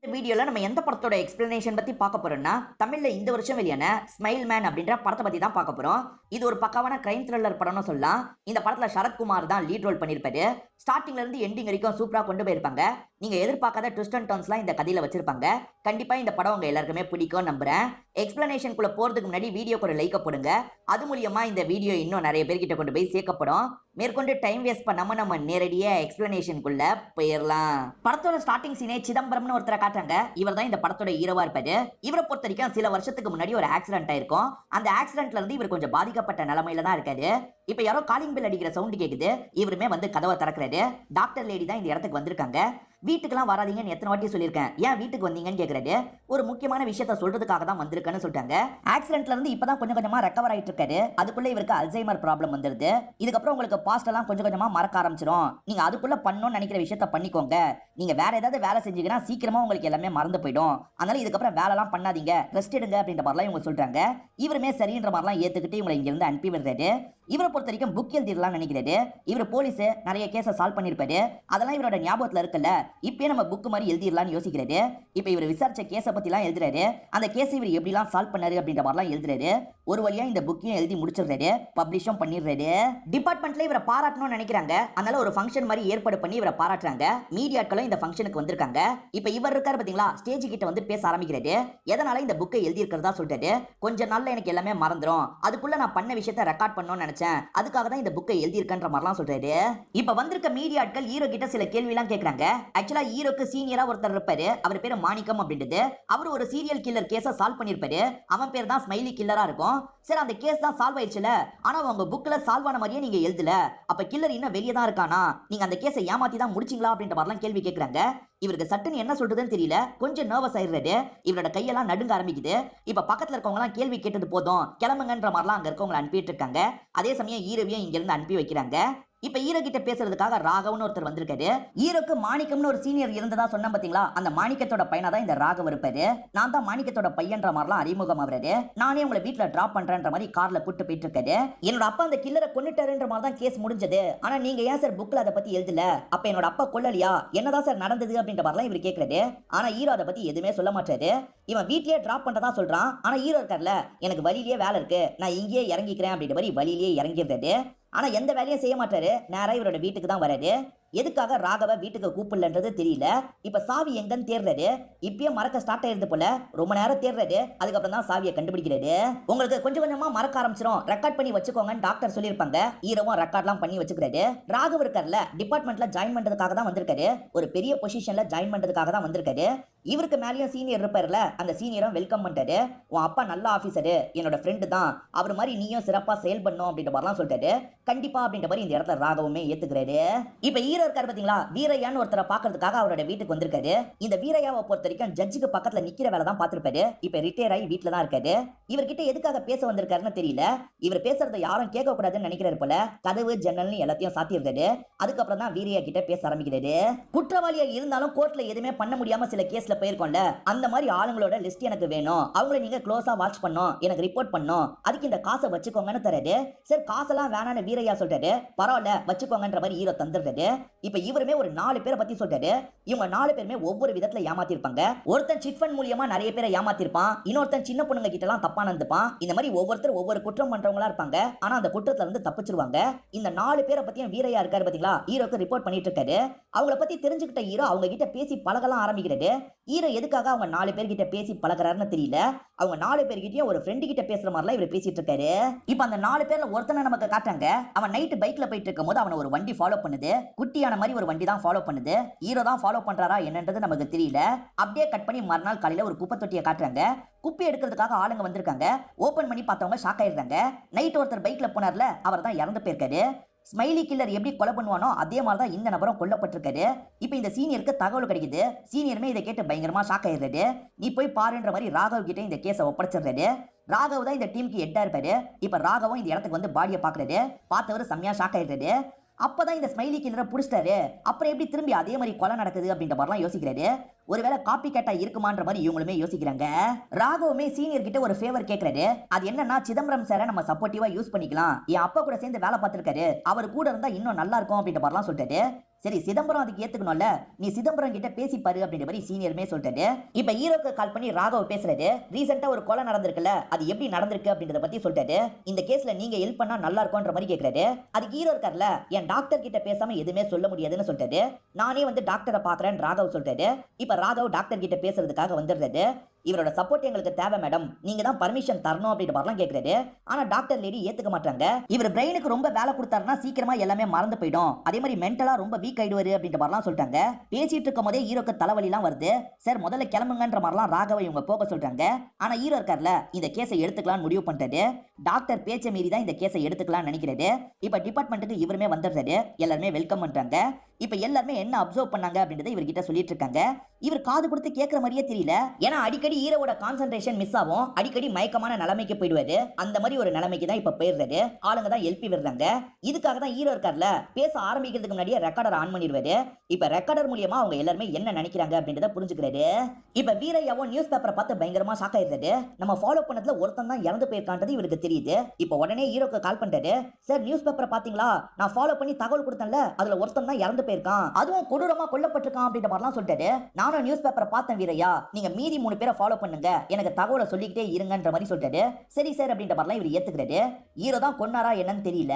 வீடியோல நம்ம எந்த படத்தோட எக்ஸ்பிளனேஷன் பத்தி பார்க்க போறோம்னா தமிழ்ல இந்த வருஷம் வெளியான ஸ்மைல் மேன் அப்படின்ற படத்தை பத்தி தான் பார்க்க போறோம். இது ஒரு பக்காவான கிரைம் த்ரில்லர் படம்னு சொல்லலாம். இந்த படத்துல சரத்குமார் தான் லீட் ரோல் பண்ணிருப்பாரு. ஸ்டார்டிங்ல இருந்து எண்டிங் வரைக்கும் சூப்பரா கொண்டு போயிருப்பாங்க. நீங்க எதிர்பார்க்காத ட்விஸ்ட் அண்ட் டர்ன்ஸ்லாம் இந்த கதையில வச்சிருப்பாங்க. கண்டிப்பா இந்த படம் உங்க எல்லாருக்குமே பிடிக்கும் நம்புறேன். எக்ஸ்பிளனேஷனுக்குள்ள போறதுக்கு முன்னாடி வீடியோக்கு ஒரு லைக் போடுங்க. அது மூலியமா இந்த வீடியோ இன்னும் நிறைய பேர்கிட்ட கொண்டு போய் சேர்க்கப்படும். மேற்கொண்டு டைம் வேஸ்ட் பண்ணாம நம்ம நேரடியா எக்ஸ்பிளனேஷனுக்குள்ள போயிடலாம். படத்தோட ஸ்டார்டிங் சீனே சிதம்பரம்னு ஒருத்தரை காட்டுறாங்க. இவர் தான் இந்த படத்தோட ஹீரோவா இருப்பாரு. இவரை பொறுத்த வரைக்கும் சில வருஷத்துக்கு முன்னாடி ஒரு ஆக்சிடென்ட் ஆயிருக்கும். அந்த ஆக்சிடென்ட்ல இருந்து இவர் கொஞ்சம் பாதிக்கப்பட்ட நிலைமையில தான் இருக்காரு. இப்ப யாரோ காலிங் பெல் அடிக்கிற சவுண்ட் கேக்குது. இவருமே வந்து கதவை திறக்கிறாரு. டாக்டர் லேடி தான் இந்த இடத்துக்கு வந்திருக்காங்க. வீட்டுக்கெல்லாம் வராதீங்கன்னு எத்தனை வாட்டி சொல்லியிருக்கேன், ஏன் வீட்டுக்கு வந்தீங்கன்னு கேட்கறாரு. ஒரு முக்கியமான விஷயத்த சொல்றதுக்காக தான் வந்திருக்கேன்னு சொல்லிட்டாங்க. ஆக்சிடென்ட்ல இருந்து இப்பதான் கொஞ்சம் கொஞ்சமா ரெக்கவர் ஆயிட்டு இருக்காரு. அதுக்குள்ள இவருக்கு அல்சைமர் ப்ராப்ளம் வந்துருது. இதுக்கப்புறம் உங்களுக்கு பாஸ்ட் எல்லாம் கொஞ்சம் கொஞ்சமா மறக்க ஆரம்பிச்சிடும். நீங்க அதுக்குள்ள பண்ணணும்னு நினைக்கிற விஷயத்த பண்ணிக்கோங்க. நீங்க வேற ஏதாவது வேலை செஞ்சீங்கன்னா சீக்கிரமா உங்களுக்கு எல்லாமே மறந்து போயிடும். அதனால இதுக்கப்புறம் வேலை எல்லாம் பண்ணாதீங்க, ரெஸ்ட் எடுங்க அப்படின்ற மாதிரிலாம் இவங்க சொல்றாங்க. இவருமே சரின்ற மாதிரிலாம் ஏத்துக்கிட்டு இவங்களை இங்க இருந்து அனுப்பி விடுறாரு. இவரை பொறுத்த வரைக்கும் புக் எழுதிடலாம் நினைக்கிறாரு. இவர் போலீஸ் நிறைய கேஸை சால்வ் பண்ணிருப்பாரு. அதெல்லாம் இவரோட ஞாபகத்துல இருக்குல்ல, இப்பயே நம்ம புக் மாதிரி எழுதிடலாம்னு யோசிக்கிறாரு. இப்ப இவர் விசாரிச்ச கேஸை பத்தி எல்லாம் எழுதுறாரு. அந்த கேஸ் இவர் எப்படிலாம் சால்வ் பண்ணாரு அப்படின்ற மாதிரிலாம் எழுதுறாரு. ஒரு வழியா இந்த புக்கையும் எழுதி முடிச்சிடுறாரு, பப்ளிஷும் பண்ணிடுறாரு. டிபார்ட்மெண்ட்ல இவரை பாராட்டணும்னு நினைக்கிறாங்க. அதனால ஒரு ஃபங்க்ஷன் மாதிரி ஏற்பாடு பண்ணி இவரை பாராட்டுறாங்க. மீடியாக்களும் இந்த ஃபங்க்ஷனுக்கு வந்திருக்காங்க. இப்ப இவர் இருக்காரு பாத்தீங்களா, ஸ்டேஜ் கிட்ட வந்து பேச ஆரம்பிக்கிறாரு. எதனால இந்த புக்கை எழுதி இருக்கிறதா சொல்லிட்டாரு. கொஞ்ச நாள்ல எனக்கு எல்லாமே மறந்துடும், அதுக்குள்ள நான் பண்ண விஷயத்தை ரெக்கார்ட் பண்ணணும்னு நினைச்சேன், அதுக்காக தான் இந்த புக்கை எழுதி இருக்கன்ற மாதிரிலாம் சொல்றாரு. இப்ப வந்திருக்க மீடியாக்கள் ஹீரோ கிட்ட சில கேள்வி எல்லாம் கேக்குறாங்க. ஆக்சுவலா ஹீரோக்கு சீனியரா ஒருத்தர் இருப்பாரு. அவர் பேரு மாணிக்கம் அப்படின்றது. அவர் ஒரு சீரியல் கில்லர் கேஸ சால்வ் பண்ணிருப்பாரு. அவன் பேர் தான் ஸ்மைலி கில்லரா இருக்கும். சரி, அந்த கேஸ் தான் சால்வ் ஆயிடுச்சுல, ஆனா உங்க புக்ல சால்வ் ஆன மாதிரியே நீங்க எழுதல, அப்ப கில்லர் இன்னும் வெளியே தான் இருக்கானா, நீங்க அந்த கேஸை ஏமாத்தி தான் முடிச்சிங்களா அப்படின்ற மாதிரிலாம் கேள்வி கேட்கறாங்க. இவருக்கு சட்டுன்னு என்ன சொல்றதுன்னு தெரியல, கொஞ்சம் நர்வஸ் ஆயிடுறாரு. இவரோட கையெல்லாம் நடுங்க ஆரம்பிக்குது. இப்ப பக்கத்துல இருக்கவங்க எல்லாம் கேள்வி கேட்டது போதும், கிளம்புங்கன்ற மாதிரிலாம் அங்க இருக்கவங்களை அனுப்பிட்டு இருக்காங்க. அதே சமயம் ஹீரோவையும் இங்க இருந்து அனுப்பி வைக்கிறாங்க. இப்ப ஹீரோ கிட்ட பேசுறதுக்காக ராகவன் ஒருத்தர் வந்திருக்காரு. ஹீரோக்கு மாணிக்கம்னு ஒரு சீனியர் இருந்ததா சொன்ன பாத்தீங்களா, அந்த மாணிக்கத்தோட பையனா தான் இந்த ராகவ் இருப்பாரு. நான் தான் மாணிக்கத்தோட பையன்ற மாதிரிலாம் அறிமுகம் ஆகுறாரு. நானே உங்களை வீட்டுல டிராப் பண்றேன்ற மாதிரி கார்ல கூட்டு போயிட்டு இருக்காரு. என்னோட அப்பா அந்த கில்லரை கொன்னுட்டாருன்ற மாதிரி தான் கேஸ் முடிஞ்சது, ஆனா நீங்க ஏன் சார் புக்ல அதை பத்தி எழுதல, அப்ப என்னோட அப்பா கொல்லலையா, என்னதான் சார் நடந்தது அப்படின்ற மாதிரிலாம் இவர் கேட்கறாரு. ஆனா ஹீரோ அதை பத்தி எதுவுமே சொல்ல மாட்டாரு. இவன் வீட்லயே டிராப் பண்றதா சொல்றான். ஆனா ஹீரோ இருக்கார்ல, எனக்கு வழியிலேயே வேலை இருக்கு, நான் இங்கேயே இறங்கிக்கிறேன் அப்படின்ற மாதிரி வழியிலேயே இறங்கிடுறாரு. ஆனா எந்த வேலையும் செய்ய மாட்டாரு. நேரா இவரோட வீட்டுக்கு தான் வராரு. எதுக்காக ராகவ வீட்டுக்கு கூப்பிடலன்றது தெரியல. இப்ப சாவி எங்கன்னு தேடுறாரு. இப்பயே மறக்க ஸ்டார்ட் ஆயிருது போல, ரொம்ப நேரம் தேடுறாரு. அதுக்கப்புறம் தான் சாவியை கண்டுபிடிக்கிறாரு. உங்களுக்கு கொஞ்சம் கொஞ்சமா மறக்க ஆரம்பிச்சிடும், ரெக்கார்ட் பண்ணி வச்சுக்கோங்கன்னு டாக்டர் சொல்லியிருப்பாங்க. ஹீரோவும் ரெக்கார்ட்லாம் பண்ணி வச்சுக்கிறாரு. ராகவ் இருக்கார்ல, டிபார்ட்மெண்ட்ல ஜாயின் பண்றதுக்காக தான் வந்திருக்காரு. ஒரு பெரிய பொசிஷன்ல ஜாயின் பண்றதுக்காக தான் வந்திருக்காரு. இவருக்கு மேலேயும் சீனியர் இருப்பார்ல, அந்த சீனியரும் வெல்கம் பண்ணிட்டாரு. உன் அப்பா நல்ல ஆபீசரு, என்னோட ஃப்ரெண்டு தான், அவர் மாதிரி நீயும் சிறப்பா செயல்படணும் அப்படின்ற மாதிரிலாம் சொல்லிட்டாரு. கண்டிப்பா அப்படின்ற மாதிரி இந்த இடத்துல ராகவுமே ஏத்துக்கிறாரு. இப்ப ஹீரோ இருக்காரு பாத்தீங்களா, வீரையான்னு ஒருத்தரை பாக்குறதுக்காக அவரோட வீட்டுக்கு வந்திருக்காரு. இந்த வீரையாவை பொறுத்த வரைக்கும் ஜட்ஜுக்கு பக்கத்துல நிக்கிற வேலை தான் பார்த்திருப்பாரு. இப்ப ரிட்டையர் ஆகி வீட்டுல தான் இருக்காரு. இவர்கிட்ட எதுக்காக பேச வந்திருக்காருன்னு தெரியல. இவர் பேசுறத யாரும் கேட்க கூடாதுன்னு நினைக்கிறாரு போல. கதவு ஜன்னல்னு எல்லாத்தையும் சாத்தியிருக்காரு. அதுக்கப்புறம் தான் வீரையா கிட்ட பேச ஆரம்பிக்கிறாரு. குற்றவாளியா இருந்தாலும் கோர்ட்ல எதுவுமே பண்ண முடியாம சில கேஸ்ல போயிருக்கோம்ல, அந்த மாதிரி ஆளுங்களோட லிஸ்ட் எனக்கு வேணும், அவங்கள நீங்க க்ளோஸா வாட்ச் பண்ணணும், எனக்கு ரிப்போர்ட் பண்ணணும், அதுக்கு இந்த காசை வச்சுக்கோங்கன்னு தராரு. சரி, காசெல்லாம் வேணான்னு வீரையா சொல்றாரு. பரவாயில்ல வச்சுக்கோங்கன்ற மாதிரி ஹீரோ தந்துடுறாரு. இப்ப இவருமே ஒரு 4 பேரை பத்தி சொல்றாரு. இவங்க 4 பேருமே ஒவ்வொரு விதத்துல ஏமாத்திருப்பாங்க. ஒருத்தன் சிட் ஃபண்ட் மூலியமா நிறைய பேரை ஏமாத்திருப்பான். இன்னொருத்தன் சின்ன பொண்ணுங்க கிட்ட எல்லாம் தப்பா நடந்துப்பான். இந்த மாதிரி ஒவ்வொருத்தர் ஒவ்வொரு குற்றம் பண்றவங்களா இருப்பாங்க. ஆனா அந்த குற்றத்துல இருந்து தப்பிச்சிருவாங்க. இந்த 4 பேரை பத்தியும் வீரையா இருக்காரு பாத்தீங்களா, ஹீரோக்கு ரிப்போர்ட் பண்ணிட்டு இருக்காரு. அவங்கள பத்தி தெரிஞ்சுக்கிட்ட ஹீரோ அவங்க கிட்ட பேசி பழகலாம் ஆரம்பிக்கிறாரு. ஹீரோ எதுக்காக அவங்க 4 பேர்கிட்ட பேசி பழகுறாருன்னு தெரியல. அவங்க 4 பேர்கிட்டயும் ஒரு ஃப்ரெண்ட் கிட்ட பேசுற மாதிரிலாம் இவர் பேசிட்டு இருக்காரு. இப்ப அந்த 4 பேர்ல ஒருத்தனை நமக்கு காட்டாங்க. அவன் நைட் பைக்ல போயிட்டு இருக்கும் போது அவனை ஒரு வண்டி ஃபாலோ பண்ணுது. குட்டியான மாதிரி ஒரு வண்டி தான் ஃபாலோ பண்ணுது. ஹீரோ தான் ஃபாலோ பண்றாரா என்னன்றது நமக்கு தெரியல. அப்படியே கட் பண்ணி மறுநாள் காலையில ஒரு குப்பை தொட்டியை காட்டுறாங்க. குப்பை எடுக்கிறதுக்காக ஆளுங்க வந்திருக்காங்க. ஓபன் பண்ணி பார்த்தவங்க ஷாக் ஆயிடுறாங்க. நைட் ஒருத்தர் பைக்ல போனார்ல, அவர் தான் இறந்து போயிருக்காரு. ஸ்மைலி கில்லர் எப்படி கொலை பண்ணுவானோ அதே மாதிரி தான் இந்த நபரும் கொல்லப்பட்டிருக்காரு. இப்போ இந்த சீனியருக்கு தகவல் கிடைக்குது. சீனியருமே இதை கேட்டு பயங்கரமா ஷாக் ஆயிடுறாரு. நீ போய் பாருன்ற மாதிரி ராகவ் கிட்ட இந்த கேஸை ஒப்படைச்சிடுறாரு. ராகவ் தான் இந்த டீமுக்கு ஹெட்டா இருப்பாரு. இப்ப ராகவும் இந்த இடத்துக்கு வந்து பாடியை பாக்குறாரு. பார்த்தவர் செம்மையா ஷாக் ஆயிடுறாரு. அப்பதான் இந்த ஸ்மைலி கில்லரை புடிச்சிட்டாரு, அப்புறம் எப்படி திரும்பி அதே மாதிரி கொலை நடக்குது அப்படின்ற மாதிரிலாம் யோசிக்கிறாரு. ஒருவேளை காப்பி கேட்டா இருக்குமான்ற மாதிரி இவங்களுமே யோசிக்கிறாங்க. ராகவுமே சீனியர் கிட்ட ஒரு ஃபேவர் கேக்குறாரு. அது என்னன்னா சிதம்பரம் சாரை நம்ம சப்போர்ட்டிவா யூஸ் பண்ணிக்கலாம், என் அப்பா கூட சேர்ந்து வேலை பார்த்திருக்காரு, அவர் கூட இருந்தா இன்னும் நல்லா இருக்கும் அப்படின்ற மாதிரிலாம் சொல்லிட்டாரு. சரி சிதம்பரம் அதுக்கு ஏத்துக்கணும்ல, நீ சிதம்பரம் கிட்ட பேசிப்பாரு அப்படின்ற மாதிரி சீனியருமே சொல்லிட்டாரு. இப்ப ஹீரோக்கு கால் பண்ணி ராகவ் பேசுறாரு. ரீசெண்டா ஒரு கொலை நடந்திருக்குல்ல, அது எப்படி நடந்திருக்கு அப்படின்றத பத்தி சொல்லிட்டாரு. இந்த கேஸ்ல நீங்க ஹெல்ப் பண்ணா நல்லா இருக்கும்ன்ற மாதிரி கேக்குறாரு. அதுக்கு ஹீரோ இருக்கார்ல, என் டாக்டர் கிட்ட பேசாம எதுவுமே சொல்ல முடியாதுன்னு சொல்லிட்டாரு. நானே வந்து டாக்டரை பாக்குறேன்னு ராகவ் சொல்லிட்டாரு. இப்ப ராகவ் டாக்டர் கிட்ட பேசுறதுக்காக வந்துடுறாரு. இவரோட சப்போர்ட் எங்களுக்கு தேவை மேடம், நீங்க தான் பர்மிஷன் தரணும் அப்படின்ற மாதிரிலாம் கேக்குறாரு. ஆனா டாக்டர் லேடி ஏத்துக்க மாட்டாங்க. இவர் பிரெயினுக்கு ரொம்ப வேலை கொடுத்தாருன்னா சீக்கிரமா எல்லாமே மறந்து போயிடும், அதே மாதிரி மென்டலா ரொம்ப வீக் ஆயிடுவாரு அப்படின்ற மாதிரிலாம் சொல்லிட்டாங்க. பேசிட்டு இருக்கும் போதே ஹீரோக்கு தலைவலிலாம் வருது. சார் முதல்ல கிளம்புங்கன்ற மாதிரிலாம் ராகவை இவங்க போக சொல்றாங்க. ஆனா ஹீரோ இருக்கார்ல, இந்த கேஸை எடுத்துக்கலாம்னு முடிவு பண்ணிட்டாரு. டாக்டர் பேச்சை மீறி தான் இந்த கேஸை எடுத்துக்கலாம்னு நினைக்கிறாரு. இப்ப டிபார்ட்மெண்ட்டுக்கு இவருமே வந்துடுறாரு. எல்லாருமே வெல்கம் பண்றாங்க. இப்ப எல்லாருமே என்ன அப்சர்வ் பண்ணாங்க அப்படின்றத இவர்கிட்ட சொல்லிட்டு இருக்காங்க. இவர் காது கொடுத்து கேட்கிற மாதிரியே தெரியல. ஏன்னா அடிக்கடி ஹீரோவோட கான்சென்ட்ரேஷன் மிஸ் ஆகும், அடிக்கடி மயக்கமான நிலைமைக்கு போயிடுவாரு. அந்த மாதிரி ஒரு நிலைமைக்கு தான் இப்ப போயிடுறாரு. ஆளுங்க தான் எழுப்பி விடுறாங்க. இதுக்காக தான் ஹீரோ இருக்கார்ல, பேச ஆரம்பிக்கிறதுக்கு முன்னாடியே ரெக்கார்டர் ஆன் பண்ணிடுவாரு. இப்ப ரெக்கார்டர் மூலியமா அவங்க எல்லாருமே என்ன நினைக்கிறாங்க அப்படின்றத புரிஞ்சுக்கிறாரு. இப்ப வீரையாவும் நியூஸ் பேப்பரை பார்த்து பயங்கரமா ஷாக் ஆயிடுறாரு. நம்ம ஃபாலோ பண்ணதுல ஒருத்தன் தான் இறந்து போயிருக்கான்றது இவருக்கு தெரியுது. இப்ப உடனே ஹீரோக்கு கால் பண்றாரு. சார் நியூஸ் பேப்பரை பாத்தீங்களா, நான் ஃபாலோ பண்ணி தகவல் கொடுத்தேன்ல, அதுல ஒருத்தன் தான் இறந்து போயிருக்கான், அதுவும் கொடூரமா கொல்லப்பட்டிருக்கான் அப்படின்ற மாதிரிலாம் சொல்லிட்டாரு. நானும் நியூஸ் பேப்பரை பார்த்தேன் வீரையா, நீங்க மீதி 3 பேரை ஃபாலோ பண்ணுங்க, எனக்கு தகவலை சொல்லிக்கிட்டே இருங்கன்ற மாதிரி சொல்லிட்டாரு. சரி சார் அப்படின்ற மாதிரிலாம் இவர் ஏத்துக்கிறாரு. ஹீரோ தான் கொன்னாரா என்னன்னு தெரியல.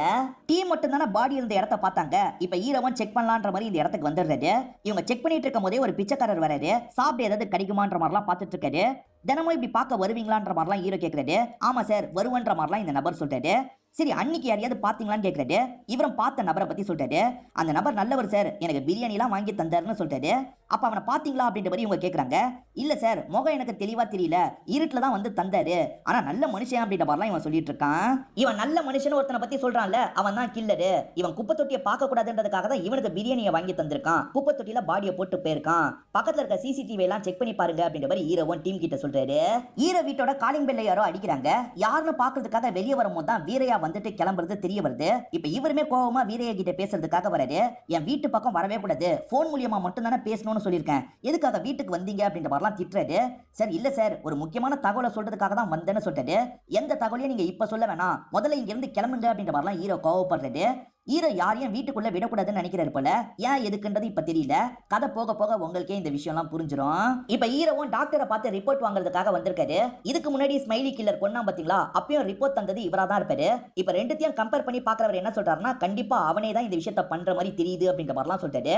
டீம் மட்டும் தானே பாடி இருந்த இடத்த பார்த்தாங்க. இப்ப ஹீரோவும் செக் பண்ணலான்ற மாதிரி இந்த இடத்துக்கு வந்துடுறாரு. இவங்க செக் பண்ணிட்டு இருக்கும் போதே ஒரு பிச்சைக்காரர் வராரு. சாப்பிட ஏதாவது கிடைக்குமான்ற மாதிரிலாம் பார்த்துட்டு இருக்காரு. தினமும் இப்படி பார்க்க வருவீங்களான்ற மாதிரிலாம் ஹீரோ கேட்கிறாரு. ஆமா சார் வருவன்ற மாதிரிலாம் இந்த நபர் சொல்றாரு. சரி அன்னைக்கு யாரையாவது பாத்தீங்களான்னு கேட்கிறாரு. இவரும் பார்த்த நபரை பத்தி சொல்றாரு. அந்த நபர் நல்லவர் சார், எனக்கு பிரியாணி எல்லாம் வாங்கி தந்தாருன்னு சொல்றாரு. அப்ப அவனை பாத்தீங்களா அப்படின்ற மாதிரி இவங்க கேட்கறாங்க. இல்ல சார் முகம் எனக்கு தெளிவா தெரியல, இருட்டுல தான் வந்து தந்தாரு, ஆனா நல்ல மனுஷன் அப்படின்ற மாதிரிலாம் இவன் சொல்லிட்டு இருக்கான். இவன் நல்ல மனுஷன் ஒருத்தனை பத்தி சொல்றான்ல, அவன் தான் கில்லரு. இவன் குப்பை தொட்டியை பார்க்க கூடாதுன்றதுக்காக தான் இவனுக்கு பிரியாணியை வாங்கி தந்திருக்கான், குப்பை தொட்டியில பாடியை போட்டு போயிருக்கான், பக்கத்துல இருக்க சிசிடிவி எல்லாம் செக் பண்ணி பாருங்க அப்படின்ற மாதிரி ஹீரோவும் டீம் கிட்ட சொல்றாரு. ஹீரோ வீட்டோட காலிங் பெல்ல யாரோ அடிக்கிறாங்க. யாருன்னு பாக்குறதுக்காக வெளியே வரும்போது தான் வீரையா வந்துட்டு கிளம்புறது தெரிய வருது. இப்ப இவருமே கோவமா வீரையா கிட்ட பேசுறதுக்காக வராரு. என் வீட்டு பக்கம் வரவே கூடாது, போன் மூலியமா மட்டும் தானே பேசணும்னு சொல்லியிருக்கேன், எதுக்காக வீட்டுக்கு வந்தீங்க அப்படின்ற மாதிரிலாம் திட்டுறாரு. சார் இல்ல சார் ஒரு முக்கியமான தகவலை சொல்றதுக்காக தான் வந்தேன்னு சொல்றாரு. எந்த தகவலையும் நீங்க இப்ப சொல்ல வேணாம், முதல்ல இங்க இருந்து கிளம்புங்க அப்படின்ற மாதிரிலாம் ஹீரோ கோவப்படுறாரு. ஹீரோ யாரையும் வீட்டுக்குள்ள விடக்கூடாதுன்னு நினைக்கிறாரு போல. ஏன் எதுக்குன்றது இப்ப தெரியல, கதை போக போக உங்களுக்கே இந்த விஷயம் எல்லாம் புரிஞ்சிடும். இப்ப ஹீரோவும் டாக்டரை பார்த்து ரிப்போர்ட் வாங்குறதுக்காக வந்திருக்காரு. இதுக்கு முன்னாடி ஸ்மைலி கில்லர் கொன்னா பாத்தீங்களா, அப்பயும் ரிப்போர்ட் தந்தது இவரா தான் இருப்பாரு. இப்ப ரெண்டுத்தையும் கம்பேர் பண்ணி பாக்குறவர் என்ன சொல்றாருன்னா, கண்டிப்பா அவனே தான் இந்த விஷயத்த பண்ற மாதிரி தெரியுது அப்படின்ற மாதிரிலாம் சொல்றாரு.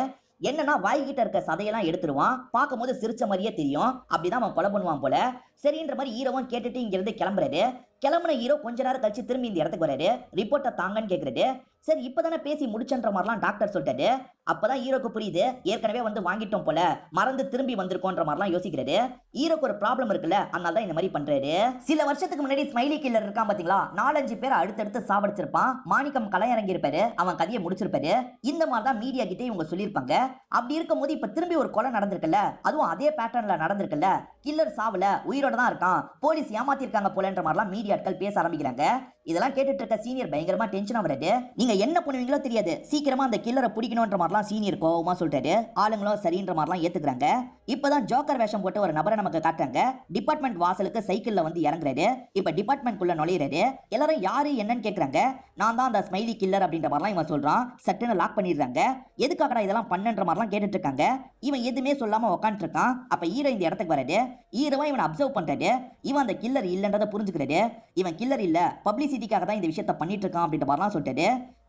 என்னன்னா வாய்கிட்ட இருக்க சதையெல்லாம் எடுத்துருவான், பார்க்கும்போது சிரிச்ச மாதிரியே தெரியும், அப்படிதான் அவன் கொலை பண்ணுவான் போல. சரின்ற மாதிரி ஹீரோவும் கேட்டுட்டு இங்க இருந்து கிளம்புறாரு. கிளம்புன ஹீரோ கொஞ்ச நேரம் கழிச்சு திரும்பி இந்த இடத்துக்கு வராரு. ரிப்போர்ட்டை தாங்கன்னு கேக்குறாரு. சரி இப்பதானே பேசி முடிச்சன்ற மாதிரிலாம் டாக்டர் சொல்லிட்டாரு. அப்பதான் ஹீரோக்கு புரியுது, ஏற்கனவே வந்து வாங்கிட்டோம் போல, மறந்து திரும்பி வந்திருக்கோன்ற மாதிரிலாம் யோசிக்கிறாரு. ஹீரோக்கு ஒரு ப்ராப்ளம் இருக்குல்ல, அதனால தான் இந்த மாதிரி பண்றாரு. சில வருஷத்துக்கு முன்னாடி ஸ்மைலி கில்லர் இருக்கான் பாத்தீங்களா, 4-5 பேர் அடுத்தடுத்து சாவடிச்சிருப்பான். மாணிக்கம் களை இறங்கி இருப்பாரு, அவன் கதையை முடிச்சிருப்பாரு. இந்த மாதிரி தான் மீடியா கிட்டே இவங்க சொல்லியிருப்பாங்க. அப்படி இருக்கும் போது இப்ப திரும்பி ஒரு கொலை நடந்திருக்குல்ல, அதுவும் அதே பேட்டர்ன்ல நடந்திருக்குல்ல, கில்லர் சாவல உயிரோட தான் இருக்கான், போலீஸ் ஏமாத்திருக்காங்க போலன்ற மாதிரிலாம் மீடியாட்கள் பேச ஆரம்பிக்கிறாங்க. இதெல்லாம் கேட்டுட்டு இருக்க சீனியர் பயங்கரமா டென்ஷன் ஆகுறாரு. நீங்க என்ன பண்ணுவீங்களோ தெரியாது, சீக்கிரமா அந்த கில்லரை பிடிக்கணும்ன்ற மாதிரிலாம் சீனியர் கோவமா சொல்றாரு. ஆளுங்களும் சரின்ற மாதிரிலாம் ஏத்துக்கிறாங்க. இப்பதான் ஜோக்கர் வேஷம் போட்டு ஒரு நபரை நமக்கு காட்டுறாங்க. டிபார்ட்மெண்ட் வாசலுக்கு சைக்கிள்ல வந்து இறங்குறாரு. இப்ப டிபார்ட்மெண்ட் குள்ள நுழையிறாரு. எல்லாரும் யாரு என்னன்னு கேக்குறாங்க. நான் தான் அந்த ஸ்மைலி கில்லர் அப்படின்ற மாதிரிலாம் இவன் சொல்றான். சட்டுன்னு லாக் பண்ணிடுறாங்க. எதுக்காகடா இதெல்லாம் பண்ணுன்ற மாதிரிலாம் கேட்டுட்டு இருக்காங்க. இவன் எதுவுமே சொல்லாம உட்காந்துட்டு இருக்கான். அப்ப ஹீரோ இந்த இடத்துக்கு வராரு. ஹீரோவா இவன் அப்சர்வ் பண்றாரு. இவன் அந்த கில்லர் இல்லன்றதை புரிஞ்சுக்கிறாரு. இவன் கில்லர் இல்ல, பப்ளிசிட்டிக்காக தான் இந்த விஷயத்த பண்ணிட்டு இருக்கான் அப்படின்ற மாதிரிலாம் சொல்லிட்டாரு.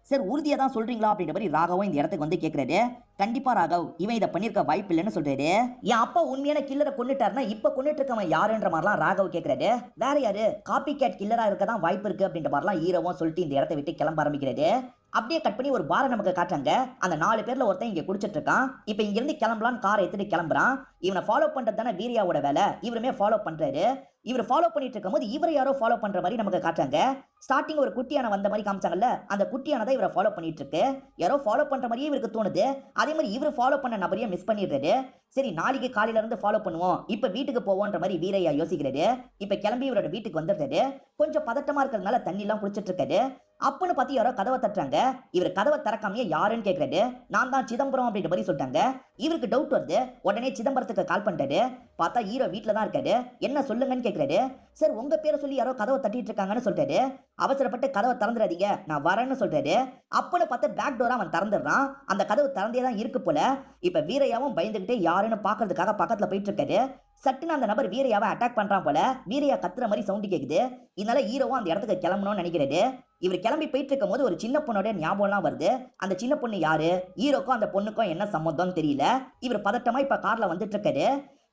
சார் உறுதியா தான் சொல்றீங்களா அப்படின்ற மாதிரி ராகவும் இந்த இடத்துக்கு வந்து கேட்கிறாரு. கண்டிப்பா ராகவ், இவன் இதை பண்ணிருக்க வாய்ப்பு இல்லைன்னு சொல்றாரு. என் அப்பா உண்மையான கில்லரை கொண்டுட்டாருன்னா இப்ப கொண்டுட்டு இருக்கவன் யாருன்ற மாதிரிலாம் ராகவ் கேட்கிறாரு. வேற யாரு, காப்பி கேட் கில்லரா இருக்க தான் வாய்ப்பு இருக்கு அப்படின்ற மாதிரிலாம் ஹீரோவும் சொல்லிட்டு இந்த இடத்தை விட்டு கிளம்ப ஆரம்பிக்கிறாரு. அப்படியே கட் பண்ணி ஒரு பாரை நமக்கு காட்டுறாங்க. அந்த 4 பேர்ல ஒருத்தன் இங்க குடிச்சிட்டு இருக்கான். இப்ப இங்க இருந்து கிளம்பலான்னு காரை எடுத்துட்டு கிளம்புறான். இவனை ஃபாலோ பண்றது தானே வீரியாவோட வேலை, இவருமே ஃபாலோ பண்றாரு. இவர் ஃபாலோ பண்ணிட்டு இருக்கும் போது இவர் யாரோ ஃபாலோ பண்ற மாதிரி நமக்கு காட்டுறாங்க. ஸ்டார்டிங் ஒரு குட்டியான வந்த மாதிரி காமிச்சாங்கல்ல, அந்த குட்டியான தான் இவரை ஃபாலோ பண்ணிட்டு இருக்கு. யாரோ ஃபாலோ பண்ற மாதிரியே இவருக்கு தோணுது. அதே மாதிரி இவர் ஃபாலோ பண்ண நபரையே மிஸ் பண்ணிடுறாரு. சரி நாளைக்கு காலையில இருந்து ஃபாலோ பண்ணுவோம், இப்ப வீட்டுக்கு போவோன்ற மாதிரி வீரையா யோசிக்கிறாரு. இப்ப கிளம்பி இவரோட வீட்டுக்கு வந்துடுறாரு. கொஞ்சம் பதட்டமா இருக்கிறதுனால தண்ணி எல்லாம் குடிச்சிட்டு இருக்காரு. அப்பன்னு பார்த்து யாரோ கதவை தட்டுறாங்க. இவர் கதவை திறக்காமையே யாருன்னு கேட்கறாரு. நான் தான் சிதம்பரம் அப்படின்ற மாதிரி சொல்லிட்டாங்க. இவருக்கு டவுட் வருது. உடனே சிதம்பரத்துக்கு கால் பண்றாரு. பார்த்தா ஹீரோ வீட்டில் தான் இருக்காரு. என்ன சொல்லுங்கன்னு கேட்கறாரு. சார் உங்க பேரை சொல்லி யாரோ கதவை தட்டிட்டு இருக்காங்கன்னு சொல்றாரு. அவசரப்பட்டு கதவை திறந்துடாதீங்க, நான் வரேன்னு சொல்றாரு. அப்பன்னு பார்த்து பேக் டோரா அவன் திறந்துடுறான். அந்த கதவு திறந்தே தான் இருக்கு போல. இப்ப வீரையாவும் பயந்துகிட்டே யாருன்னு பாக்குறதுக்காக பக்கத்துல போயிட்டு இருக்காரு. சட்டுன்னு அந்த நபர் வீரையாவை அட்டாக் பண்றான் போல. வீரையா கத்துற மாதிரி சவுண்ட் கேக்குது. இதனால ஹீரோவும் அந்த இடத்துக்கு கிளம்பணும்னு நினைக்கிறாரு. இவர் கிளம்பி போயிட்டு இருக்கும் போது ஒரு சின்ன பொண்ணோட ஞாபகம்லாம் வருது. அந்த சின்ன பொண்ணு யாரு, ஹீரோக்கும் அந்த பொண்ணுக்கும் என்ன சம்மந்தம் தெரியல. இவர் பதட்டமா இப்ப கார்ல வந்துட்டு இருக்காரு.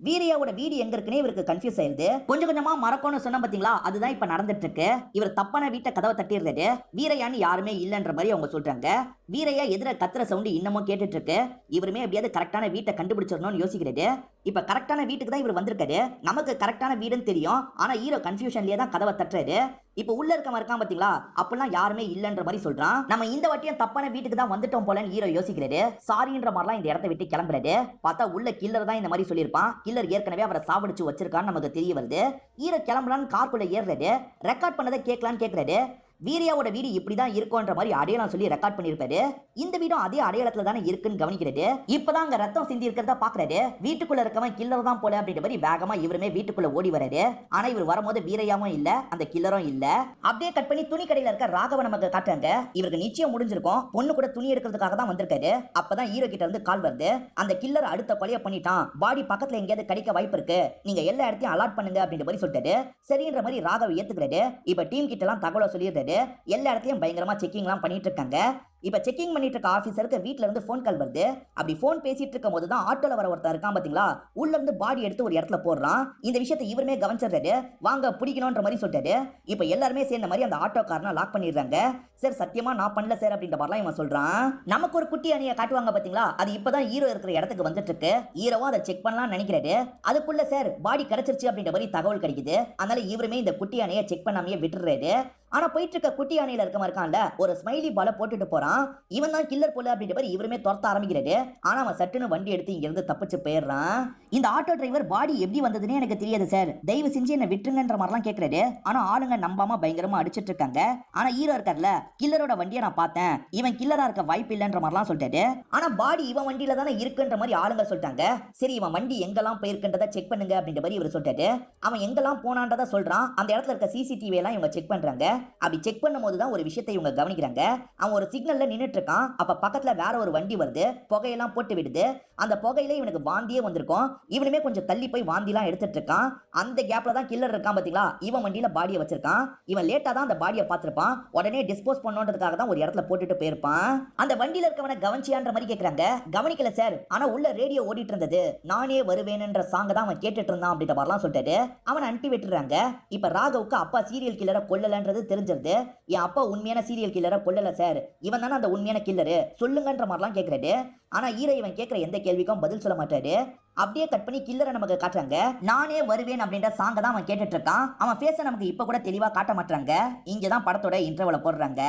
வீரையாவோட வீடு எங்க இருக்குன்னே இவருக்கு கன்ஃபியூஸ் ஆயிருது. கொஞ்சம் கொஞ்சமா மறக்கணும்னு சொன்ன பாத்தீங்களா, அதுதான் இப்ப நடந்துட்டு இருக்கு. இவர் தப்பான வீட்டை கதவை தட்டிடுறாரு. வீரையான்னு யாருமே இல்லன்ற மாதிரி அவங்க சொல்றாங்க. வீரையா எதிர கத்துற சவுண்ட் இன்னமும் கேட்டுட்டு இருக்கு. இவருமே எப்படியாவது கரெக்டான வீட்டை கண்டுபிடிச்சிடணும்னு யோசிக்கிறாரு. இப்ப கரெக்டான வீட்டுக்கு தான் இவர் வந்திருக்காரு. நமக்கு கரெக்டான வீடுன்னு தெரியும். ஆனா ஹீரோ கன்ஃபியூஷன்லயே தான் கதவை தட்டுறாரு. இப்ப உள்ள இருக்க இருக்கான் பாத்தீங்களா, அப்பெல்லாம் யாருமே இல்லன்ற மாதிரி சொல்றான். நம்ம இந்த வாட்டியும் தப்பான வீட்டுக்கு தான் வந்துட்டோம் போலன்னு ஹீரோ யோசிக்கிறாரு. சாரின்ற மாதிரிலாம் இந்த இடத்தை விட்டு கிளம்புறாரு. பார்த்தா உள்ள கில்லர் தான் இந்த மாதிரி சொல்லியிருப்பான். கில்லர் ஏற்கனவே அவரை சாவடிச்சு வச்சிருக்கான்னு நமக்கு தெரிய வருது. ஹீரோ கிளம்பலான்னு கார்க்குள்ள ஏறுறாரு. ரெக்கார்ட் பண்ணதை கேட்கலான்னு கேட்கறாரு. வீரியாவோட வீடு இப்படிதான் இருக்கும்ன்ற மாதிரி அடையாளம் சொல்லி ரெக்கார்ட் பண்ணிருப்பாரு. இந்த வீடும் அதே அடையாளத்துல தானே இருக்குன்னு கவனிக்கிறது. இப்பதான் அங்க ரத்தம் சிந்தி இருக்கிறத பாக்குறாரு. வீட்டுக்குள்ள இருக்கவன் கில்லர் தான் போல அப்படின்ற மாதிரி வேகமா இவருமே வீட்டுக்குள்ள ஓடி வராரு. ஆனா இவர் வரும்போது வீரையாவும் இல்ல, அந்த கில்லரும் இல்ல. அப்படியே கட் பண்ணி துணி கடையில இருக்க ராகவன் நமக்கு காட்டுறாங்க. இவருக்கு நிச்சயம் முடிஞ்சிருக்கும். பொண்ணு கூட துணி எடுக்கிறதுக்காக தான் வந்திருக்காரு. அப்பதான் ஹீரோ கிட்ட இருந்து கால் வருது. அந்த கில்லர் அடுத்த கொலையை பண்ணிட்டான், பாடி பக்கத்துல எங்கேயாவது கிடைக்க வாய்ப்பு இருக்கு, நீங்க எல்லா இடத்தையும் அலாட் பண்ணுங்க அப்படின்ற மாதிரி சொல்லிட்டாரு. சரின்ற மாதிரி ராகவ் ஏத்துக்கிறாரு. இப்ப டீம் கிட்ட எல்லாம் தகவலை சொல்லிடுறாரு. எல்லா இடத்தையும் பயங்கரமா செக்கிங்லாம் பண்ணிட்டு இருக்காங்க. இப்ப செக்கிங் பண்ணிட்டு இருக்க ஆபீசருக்கு வீட்ல இருந்து போன் கால் வருது. அப்படி போன் பேசிட்டு இருக்கும் போது தான் ஆட்டோல வர ஒருத்தர் இருக்கான் பாத்தீங்களா, உள்ள இருந்து பாடி எடுத்து ஒரு இடத்துல போடுறான். இந்த விஷயத்தை இவருமே கவனிச்சிடுறாரு. வாங்க பிடிக்கணும்ன்ற மாதிரி சொல்லிட்டாரு. இப்ப எல்லாருமே சேர்ந்த மாதிரி அந்த ஆட்டோ காரனை லாக் பண்ணிடுறாங்க. சார் சத்தியமா நான் பண்ணல சார் அப்படின்ற மாதிரிலாம் இவன் சொல்றான். நமக்கு ஒரு குட்டி அணியை காட்டுவாங்க பாத்தீங்களா, அது இப்பதான் ஹீரோ இருக்கிற இடத்துக்கு வந்துட்டு இருக்கு. ஹீரோவும் அதை செக் பண்ணலாம் நினைக்கிறாரு. அதுக்குள்ள சார் பாடி கிடைச்சிருச்சு அப்படின்ற மாதிரி தகவல் கிடைக்குது. அதனால இவருமே இந்த குட்டி அணையை செக் பண்ணாமையே விட்டுறாரு. ஆனா போயிட்டு இருக்க குட்டி அணையில இருக்கான்ல, ஒரு ஸ்மைலி பால போட்டுட்டு போறான். இவன் தான் கில்லர் போல அப்படின்ற மாதிரி இவருமே துரத்த ஆரம்பிக்கிறாரு. ஆனா அவன் சட்டுன்னு வண்டி எடுத்து இங்க இருந்து தப்பிச்சு போயிடுறான். இந்த ஆட்டோ டிரைவர் பாடி எப்படி வந்ததுன்னு எனக்கு தெரியாது சார், தயவு செஞ்சு என்ன விட்டுருங்கன்ற மாதிரிலாம் கேட்கறாரு. ஆனா ஆளுங்க நம்பாம பயங்கரமா அடிச்சிட்டு இருக்காங்க. ஆனா ஹீரோ இருக்கார்ல, கில்லரோட வண்டியை நான் பார்த்தேன், இவன் கில்லரா இருக்க வாய்ப்பு இல்லைன்ற மாதிரிலாம் சொல்லிட்டாரு. ஆனா பாடி இவன் வண்டியில தானே இருக்குன்ற மாதிரி ஆளுங்க சொல்லிட்டாங்க. சரி இவன் வண்டி எங்கெல்லாம் போயிருக்குன்றதை செக் பண்ணுங்க அப்படின்ற மாதிரி இவர் சொல்லிட்டாரு. அவன் எங்கெல்லாம் போனான்றதை சொல்றான். அந்த இடத்துல இருக்க சிசிடிவி எல்லாம் இவங்க செக் பண்றாங்க. அப்படி செக் பண்ணும்போது தான் ஒரு விஷயத்தை இவங்க கவனிக்கிறாங்க. அவன் ஒரு சிக்னல்ல நின்னுட்டு இருக்கான். அப்ப பக்கத்துல வேற ஒரு வண்டி வருது, புகையெல்லாம் போட்டு விடுது. அந்த புகையில இவனுக்கு வாந்தியே வந்திருக்கும். இவனுமே கொஞ்சம் தள்ளி போய் வாந்திலாம் எடுத்துட்டு இருக்கான். அந்த கேப்ல தான் கில்லர் இருக்கான் பாத்தீங்களா, இவன் வண்டியில பாடியை வச்சிருக்கான். இவன் லேட்டா தான் அந்த பாடியை பார்த்திருப்பான். உடனே டிஸ்போஸ் பண்ணணுன்றதுக்காக தான் ஒரு இடத்துல போட்டுட்டு போயிருப்பான். அந்த வண்டியில இருக்கவனை கவனிச்சியான்ற மாதிரி கேக்குறாங்க. கவனிக்கல சார், ஆனா உள்ள ரேடியோ ஓடிட்டு இருந்தது, நானே வருவேன்ன்ற சாங் தான் அவன் கேட்டுட்டு இருந்தான் அப்படின்ற மாதிரிலாம் சொல்லிட்டாரு. அவனை அனுப்பி விட்டுறாங்க. இப்ப ராகவுக்கு அப்பா சீரியல் கில்லரை கொல்லலன்றது தெரிஞ்சிருது. என் அப்பா உண்மையான சீரியல் கில்லரை கொல்லல சார், இவன் தானே அந்த உண்மையான கில்லரு சொல்லுங்கன்ற மாதிரிலாம் கேட்கறாரு. ஆனா ஹீரோ இவன் கேட்கிற எந்த கேள்விக்கும் பதில் சொல்ல மாட்டாரு. அப்படியே கட் பண்ணி கில்லரை நமக்கு காட்டுறாங்க. நானே வருவேன் அப்படின்ற சாங்க தான் அவன் கேட்டுட்டு இருக்கான். அவன் பேச நமக்கு இப்ப கூட தெளிவா காட்ட மாட்டாங்க. இங்கதான் படத்தோட இன்டர்வல போடுறாங்க.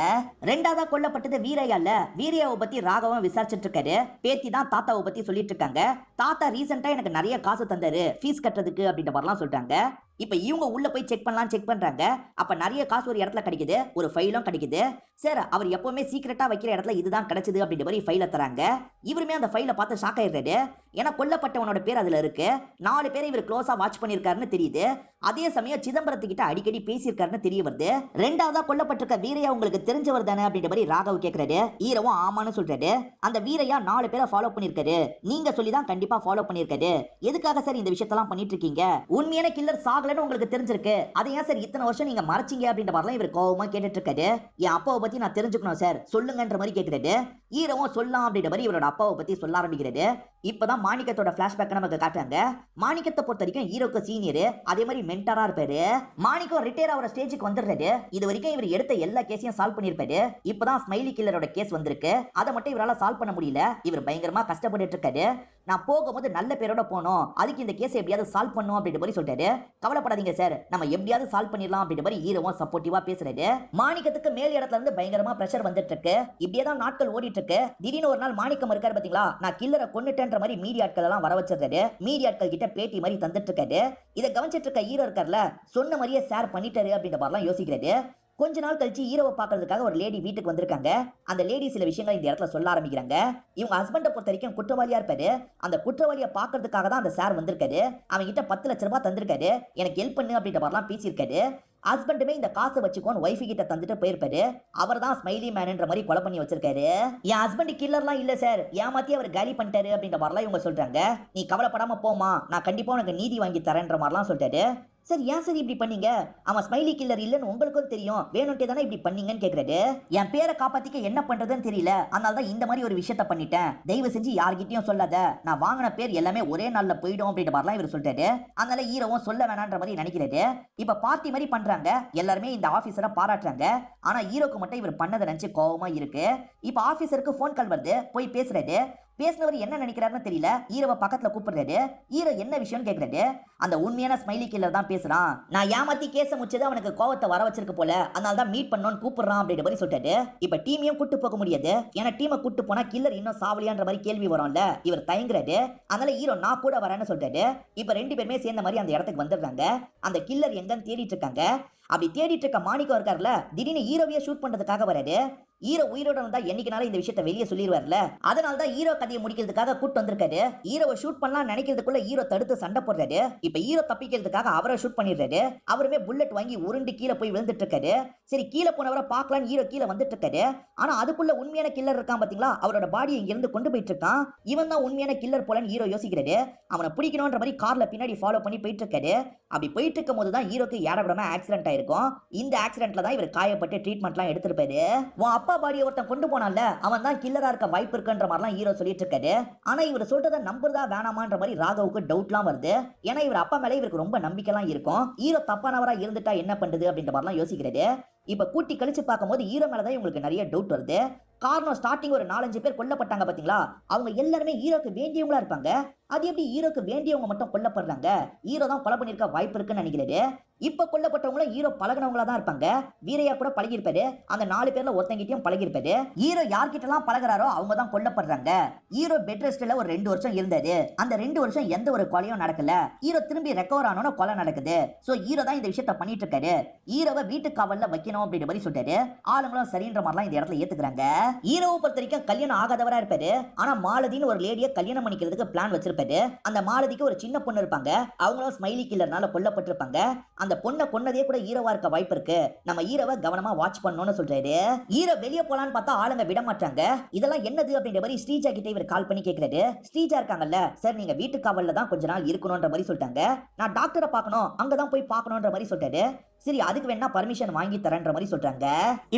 ரெண்டாவதா கொல்லப்பட்டது வீரையா இல்ல, வீரையாவை பத்தி ராகவும் விசாரிச்சுட்டு இருக்காரு. பேத்தி தான் தாத்தாவை பத்தி சொல்லிட்டு இருக்காங்க. தாத்தா ரீசெண்டா எனக்கு நிறைய காசு தந்தாரு ஃபீஸ் கட்டுறதுக்கு அப்படின்ற மாதிரிலாம் சொல்றாங்க. இப்ப இவங்க உள்ள போய் செக் பண்ணலாம் செக் பண்றாங்க. அப்ப நிறைய காசு ஒரு இடத்துல கிடைக்குது, ஒரு ஃபைலும் கிடைக்குது. சார் அவர் எப்பவுமே சீக்கிரட்டா வைக்கிற இடத்துல இதுதான் கிடைச்சது அப்படின்ற மாதிரி ஃபைல தராங்க. இவருமே அந்த ஃபைலை பார்த்து ஷாக் ஆயிடுறாரு. ஏன்னா கொல்லப்பட்டவனோட பேர் அதுல இருக்கு. 4 பேரை இவர் க்ளோஸா வாட்ச் பண்ணிருக்காருன்னு தெரியுது. அதே சமயம் சிதம்பரத்துக்கிட்ட அடிக்கடி பேசியிருக்காருன்னு தெரிய வருது. ரெண்டாவதா கொல்லப்பட்டிருக்க வீரையா உங்களுக்கு தெரிஞ்சவர் தானே அப்படின்ற மாதிரி ராகவ் கேட்கிறாரு. ஹீரோவும் ஆமான்னு சொல்றாரு. அந்த வீரையா 4 பேரை ஃபாலோ பண்ணிருக்காரு, நீங்க சொல்லி தான் கண்டிப்பா ஃபாலோ பண்ணிருக்காரு. எதுக்காக சார் இந்த விஷயத்தெல்லாம் பண்ணிட்டு இருக்கீங்க? உண்மையான கில்லர் சாகலன்னு உங்களுக்கு தெரிஞ்சிருக்கு, அதை ஏன் சார் இத்தனை வருஷம் நீங்க மறைச்சிங்க அப்படின்ற மாதிரிலாம் இவர் கோவமா கேட்டுட்டு இருக்காரு. என் அப்பாவை பத்தி நான் தெரிஞ்சுக்கணும் சார் சொல்லுங்கன்ற மாதிரி கேட்கிறாரு. ஹீரோவும் சொல்லலாம் அப்படின்ற மாதிரி இவரோட அப்பாவை பத்தி சொல்ல ஆரம்பிக்கிறாரு. இப்பதான் மாணிக்கத்தோட பிளாஷ்பேக் நமக்கு காட்டுறாங்க. மாணிக்கத்தை பொறுத்த வரைக்கும் ஹீரோக்கு சீனியர், அதே மாதிரி மென்டரா இருப்பாரு. மாணிக்கம் ரிட்டையர் ஆகிற ஸ்டேஜுக்கு வந்துடுறாரு. இது வரைக்கும் இவர் எடுத்த எல்லா கேஸையும் சால்வ் பண்ணிருப்பாரு. இப்பதான் ஸ்மைலி கில்லரோட கேஸ் வந்திருக்கு, அதை மட்டும் இவரால் சால்வ் பண்ண முடியல. இவர் பயங்கரமா கஷ்டப்பட்டு இருக்காரு. நான் போகும்போது நல்ல பேரோட போனோம், அதுக்கு இந்த கேஸ் எப்படியாவது சால்வ் பண்ணும் அப்படின்ற மாதிரி சொல்றாரு. கவலைப்படாதீங்க சார், நம்ம எப்படியாவது சால்வ் பண்ணிடலாம் அப்படின்ற மாதிரி ஹீரோவும் சப்போர்ட்டிவா பேசுறாரு. மாணிக்கத்துக்கு மேல் இடத்துல இருந்து பயங்கரமா பிரஷர் வந்துட்டு இருக்கு. இப்படியே தான் நாட்கள் ஓடிட்டு இருக்கு. திடீர்னு ஒரு நாள் மாணிக்கம் இருக்காரு பாத்தீங்களா, நான் கில்லரை கொன்னுட்டேன்ற மாதிரி மீடியாட்கள் எல்லாம் வர வச்சிருக்காரு. மீடியாட்கள் கிட்ட பேட்டி மாதிரி தந்துட்டு இருக்காரு. இதை கவனிச்சிட்டு இருக்க ஹீரோ இருக்கார்ல, சொன்ன மாதிரியே ஷேர் பண்ணிட்டாரு அப்படின்ற மாதிரிலாம் யோசிக்கிறாரு. கொஞ்ச நாள் கழிச்சு ஹீரோவை பார்க்கறதுக்காக ஒரு லேடி வீட்டுக்கு வந்திருக்காங்க. அந்த லேடி சில விஷயங்கள் இந்த இடத்துல சொல்ல ஆரம்பிக்கிறாங்க. இவங்க ஹஸ்பண்டை பொறுத்த வரைக்கும் குற்றவாளியா இருப்பாரு. அந்த குற்றவாளியை பார்க்கறதுக்காக தான் அந்த சார் வந்திருக்காரு. அவங்க கிட்ட 10 லட்சம் ரூபாய் தந்திருக்காரு. எனக்கு ஹெல்ப் பண்ணு அப்படின்ற மாதிரிலாம் பேசியிருக்காரு. ஹஸ்பண்டுமே இந்த காசை வச்சுக்கோன்னு ஒய்ஃபு கிட்ட தந்துட்டு போயிருப்பாரு. அவர் தான் ஸ்மைலி மேன்ன்ற மாதிரி கொலை பண்ணி வச்சிருக்காரு. என் ஹஸ்பண்ட் கில்லர்லாம் இல்ல சார், ஏமாத்தி அவர் காலி பண்ணிட்டாரு அப்படின்ற மாதிரிலாம் இவங்க சொல்றாங்க. நீ கவலைப்படாம போமா, நான் கண்டிப்பா உனக்கு நீதி வாங்கி தரேன்ற மாதிரிலாம் சொல்லிட்டாரு. சார் ஏன் சார் இப்படி பண்ணீங்க? அவன் ஸ்மைலி கில்லர் இல்லன்னு உங்களுக்கும் தெரியும், வேணும்ட்டே தானே இப்படி பண்ணீங்கன்னு கேக்குறாரு. என் பேரை காப்பாத்திக்க என்ன பண்றதுன்னு தெரியல, அதனால தான் இந்த மாதிரி ஒரு விஷயத்த பண்ணிட்டேன். தயவு செஞ்சு யார்கிட்டயும் சொல்லாத, நான் வாங்கின பேர் எல்லாமே ஒரே நாள்ல போயிடும் அப்படின்ற மாதிரிலாம் இவர் சொல்லிட்டாரு. அதனால ஹீரோவும் சொல்ல வேணான்ற மாதிரி நினைக்கிறாரு. இப்ப பார்ட்டி மாதிரி பண்றாங்க, எல்லாருமே இந்த ஆபீசரை பாராட்டுறாங்க. ஆனா ஹீரோக்கு மட்டும் இவர் பண்ணதை நினைச்சு கோவமா இருக்கு. இப்ப ஆபீசருக்கு போன் கால் வருது, போய் பேசுறாரு. பேசினவர் என்ன நினைக்கிறாருன்னு தெரியல. ஹீரோவை பக்கத்துல கூப்பிடுறாரு. ஹீரோ என்ன விஷயம்னு கேக்குறாரு. அந்த உண்மையான ஸ்மைலி கில்லர் தான் பேசுறான், நான் ஏமாத்தி கேஸ முடிச்சது அவனுக்கு கோவத்தை வர வச்சிருக்கு போல, அதனால தான் மீட் பண்ணணும்னு கூப்பிடுறான் அப்படின்ற மாதிரி சொல்லிட்டாரு. இப்ப டீமையும் கூட்டு போக முடியாது, ஏன்னா டீமை கூட்டு போனா கில்லர் இன்னும் சாவலியான்ற மாதிரி கேள்வி வரும்ல. இவர் தயங்குறாரு. அதனால ஹீரோ நான் கூட வரேன்னு சொல்லிட்டாரு. இப்ப 2 பேருமே சேர்ந்த மாதிரி அந்த இடத்துக்கு வந்துடுறாங்க. அந்த கில்லர் எங்கன்னு தேடிட்டு இருக்காங்க. அப்படி தேடிட்டு இருக்க மாணிக்கம் இருக்காருல்ல, திடீர்னு ஹீரோவையே ஷூட் பண்றதுக்காக வராரு. ஹீரோ உயிரோட இருந்தா என்னைக்குனாலும் இந்த விஷயத்தை வெளியே சொல்லிடுவார்ல, அதனால தான் ஹீரோ கதையை முடிக்கிறதுக்காக கூட்டு வந்திருக்காரு. ஹீரோவை ஷூட் பண்ணலாம் நினைக்கிறதுக்குள்ள ஹீரோ தடுத்து சண்டை போடுறாரு. இப்ப ஹீரோ தப்பிக்கிறதுக்காக அவரை ஷூட் பண்ணிடுறாரு. அவருமே புல்லட் வாங்கி உருண்டு கீழே போய் விழுந்துட்டு இருக்காரு. சரி கீழே போனவரை பார்க்கலான்னு ஹீரோ கீழே வந்துட்டு இருக்காரு. ஆனா அதுக்குள்ள உண்மையான கில்லர் இருக்கான் பாத்தீங்களா, அவரோட பாடியை இங்க இருந்து கொண்டு போயிட்டு இருக்கான். இவன் தான் உண்மையான கில்லர் போலன்னு ஹீரோ யோசிக்கிறாரு. அவனை பிடிக்கணும்ன்ற மாதிரி கார்ல பின்னாடி ஃபாலோ பண்ணி போயிட்டு இருக்காரு. அப்படி போயிட்டு இருக்கும் போது தான் ஹீரோக்கு ஏடவிடாம ஆக்சிடென்ட் ஆயிருக்கும். இந்த ஆக்சிடென்ட்ல தான் இவர் காயப்பட்டு ட்ரீட்மெண்ட்லாம் எடுத்திருப்பாரு. உன் அப்பா பாடியை ஒருத்தன் கொண்டு போனான்ல, அவன் தான் கில்லரா இருக்க வாய்ப்பு இருக்குன்ற மாதிரிலாம் ஹீரோ சொல்லிட்டு இருக்காரு. ஆனா இவர் சொல்றதை நம்புறதா வேணாமான்ற மாதிரி ராகவுக்கு டவுட்லாம் வருது. ஏன்னா இவர் அப்பா மேல இவருக்கு ரொம்ப நம்பிக்கைலாம் இருக்கும். ஹீரோ தப்பானவரா இருந்துட்டா என்ன பண்றது அப்படின்ற மாதிரிலாம் யோசிக்கிறாரு. இப்ப கூட்டி கழிச்சு பார்க்கும்போது ஹீரோ மேலதான் இவங்களுக்கு நிறைய டவுட் வருது. காரணம் ஸ்டார்டிங் ஒரு 4-5 பேர் கொல்லப்பட்டாங்க பாத்தீங்களா, அவங்க எல்லாருமே ஹீரோக்கு வேண்டியவங்களா இருப்பாங்க. அது எப்படி ஹீரோக்கு வேண்டியவங்க மட்டும் கொல்லப்படுறாங்க? ஹீரோ தான் கொலை பண்ணிருக்க வாய்ப்பு இருக்குன்னு நினைக்கிறாரு. இப்ப கொல்லப்பட்டவங்களும் ஹீரோ பழகினவங்களா தான் இருப்பாங்க. வீரையா கூட பழகிருப்பாரு. அந்த 4 பேர்ல ஒருத்தங்கிட்டயும் பழகிருப்பாரு. ஹீரோ யார்கிட்ட எல்லாம் பழகுறாரோ அவங்க தான் கொல்லப்படுறாங்க. ஹீரோ பெட் ரெஸ்ட்ல ஒரு 2 வருஷம் இருந்தாரு. அந்த 2 வருஷம் எந்த ஒரு கொலையும் நடக்கல. ஹீரோ திரும்பி ரெக்கவர் ஆனோன்னு கொலை நடக்குது. சோ ஹீரோ தான் இந்த விஷயத்த பண்ணிட்டு இருக்காரு. ஹீரோவை வீட்டு காவல்ல வைக்கணும் அப்படின்ற மாதிரி சொல்லிட்டாரு. ஆளுங்களும் சரின்ற மாதிரிலாம் இந்த இடத்துல ஏத்துக்கிறாங்க. ஹீரோவை பொறுத்த வரைக்கும் கல்யாணம் ஆகாதவரா இருப்பாரு. ஆனா மாலதின்னு ஒரு லேடியை கல்யாணம் பண்ணிக்கிறதுக்கு பிளான் வச்சிருப்பாரு. அந்த மாலதிக்கு ஒரு சின்ன பொண்ணு இருப்பாங்க. அவங்களும் ஸ்மைலி கில்லர்னால கொல்லப்பட்டிருப்பாங்க. அந்த பொண்ணை கொன்னதே கூட ஹீரோவா இருக்க வாய்ப்பு இருக்கு. நம்ம ஹீரோவை கவனமா வாட்ச் பண்ணணும்னு சொல்றாரு. ஹீரோ வெளியே போலான்னு பார்த்தா ஆளுங்க விட மாட்டாங்க. இதெல்லாம் என்னது அப்படின்ற மாதிரி ஸ்ரீஜா கிட்ட இவர் கால் பண்ணி கேக்குறாரு. ஸ்ரீஜா இருக்காங்கல்ல, சார் நீங்க வீட்டு காவல்ல தான் கொஞ்ச நாள் இருக்கணும்ன்ற மாதிரி சொல்லிட்டாங்க. நான் டாக்டரை பார்க்கணும், அங்கதான் போய் பார்க்கணும்ன்ற மாதிரி சொல்லிட்டாரு. சரி அதுக்கு வேணா பர்மிஷன் வாங்கி தரேன்ற மாதிரி சொல்றாங்க.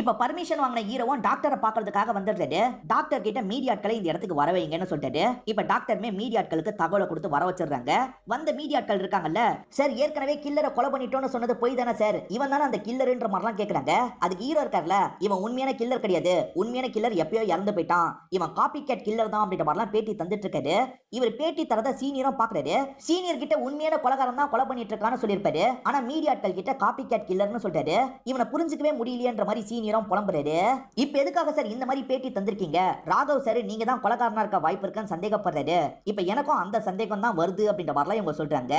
இப்ப பர்மிஷன் வாங்கின ஹீரோவும் டாக்டரை பார்க்கறதுக்காக வந்துடுறாரு. டாக்டர் கிட்ட மீடியாட்களை இந்த இடத்துக்கு வர வைங்கன்னு சொல்லிட்டாரு. இப்ப டாக்டருமே மீடியாட்களுக்கு தகவலை கொடுத்து வர வச்சிடுறாங்க. வந்த மீடியாட்கள் இருக்காங்கல்ல, சார் ஏற்கனவே கில்லரை கொலை பண்ணிட்டோம்னு சொன்னது போய் தானே சார், இவன் தானே அந்த கில்லர்ன்ற மாதிரிலாம் கேக்குறாங்க. அதுக்கு ஹீரோ இருக்கார்ல, இவன் உண்மையான கில்லர் கிடையாது, உண்மையான கில்லர் எப்பயோ இறந்து போயிட்டான், இவன் காப்பி கேட் கில்லர் தான் அப்படின்ற மாதிரிலாம் பேட்டி தந்துட்டு இருக்காரு. இவர் பேட்டி தரத சீனியரும் பாக்குறாரு. சீனியர் கிட்ட உண்மையான கொலைகாரன் தான் கொலை பண்ணிட்டு இருக்கான்னு சொல்லியிருப்பாரு. ஆனா மீடியாட்கள் கிட்ட காப்பி கேட் கில்லர்னு சொல்றாரு. இவனை புரிஞ்சுக்கவே முடியலையன்ற மாதிரி சீனியரும் புலம்புறாரு. இப்ப எதுக்காக சார் இந்த மாதிரி பேட்டி தந்திருக்கீங்க? ராகவ் சார் நீங்க தான் கொலைகாரனா இருக்க வாய்ப்பு இருக்குன்னு சந்தேகப்படுறாரு. இப்ப எனக்கும் அந்த சந்தேகம் தான் வருது அப்படின்ற மாதிரிலாம் இவங்க சொல்றாங்க.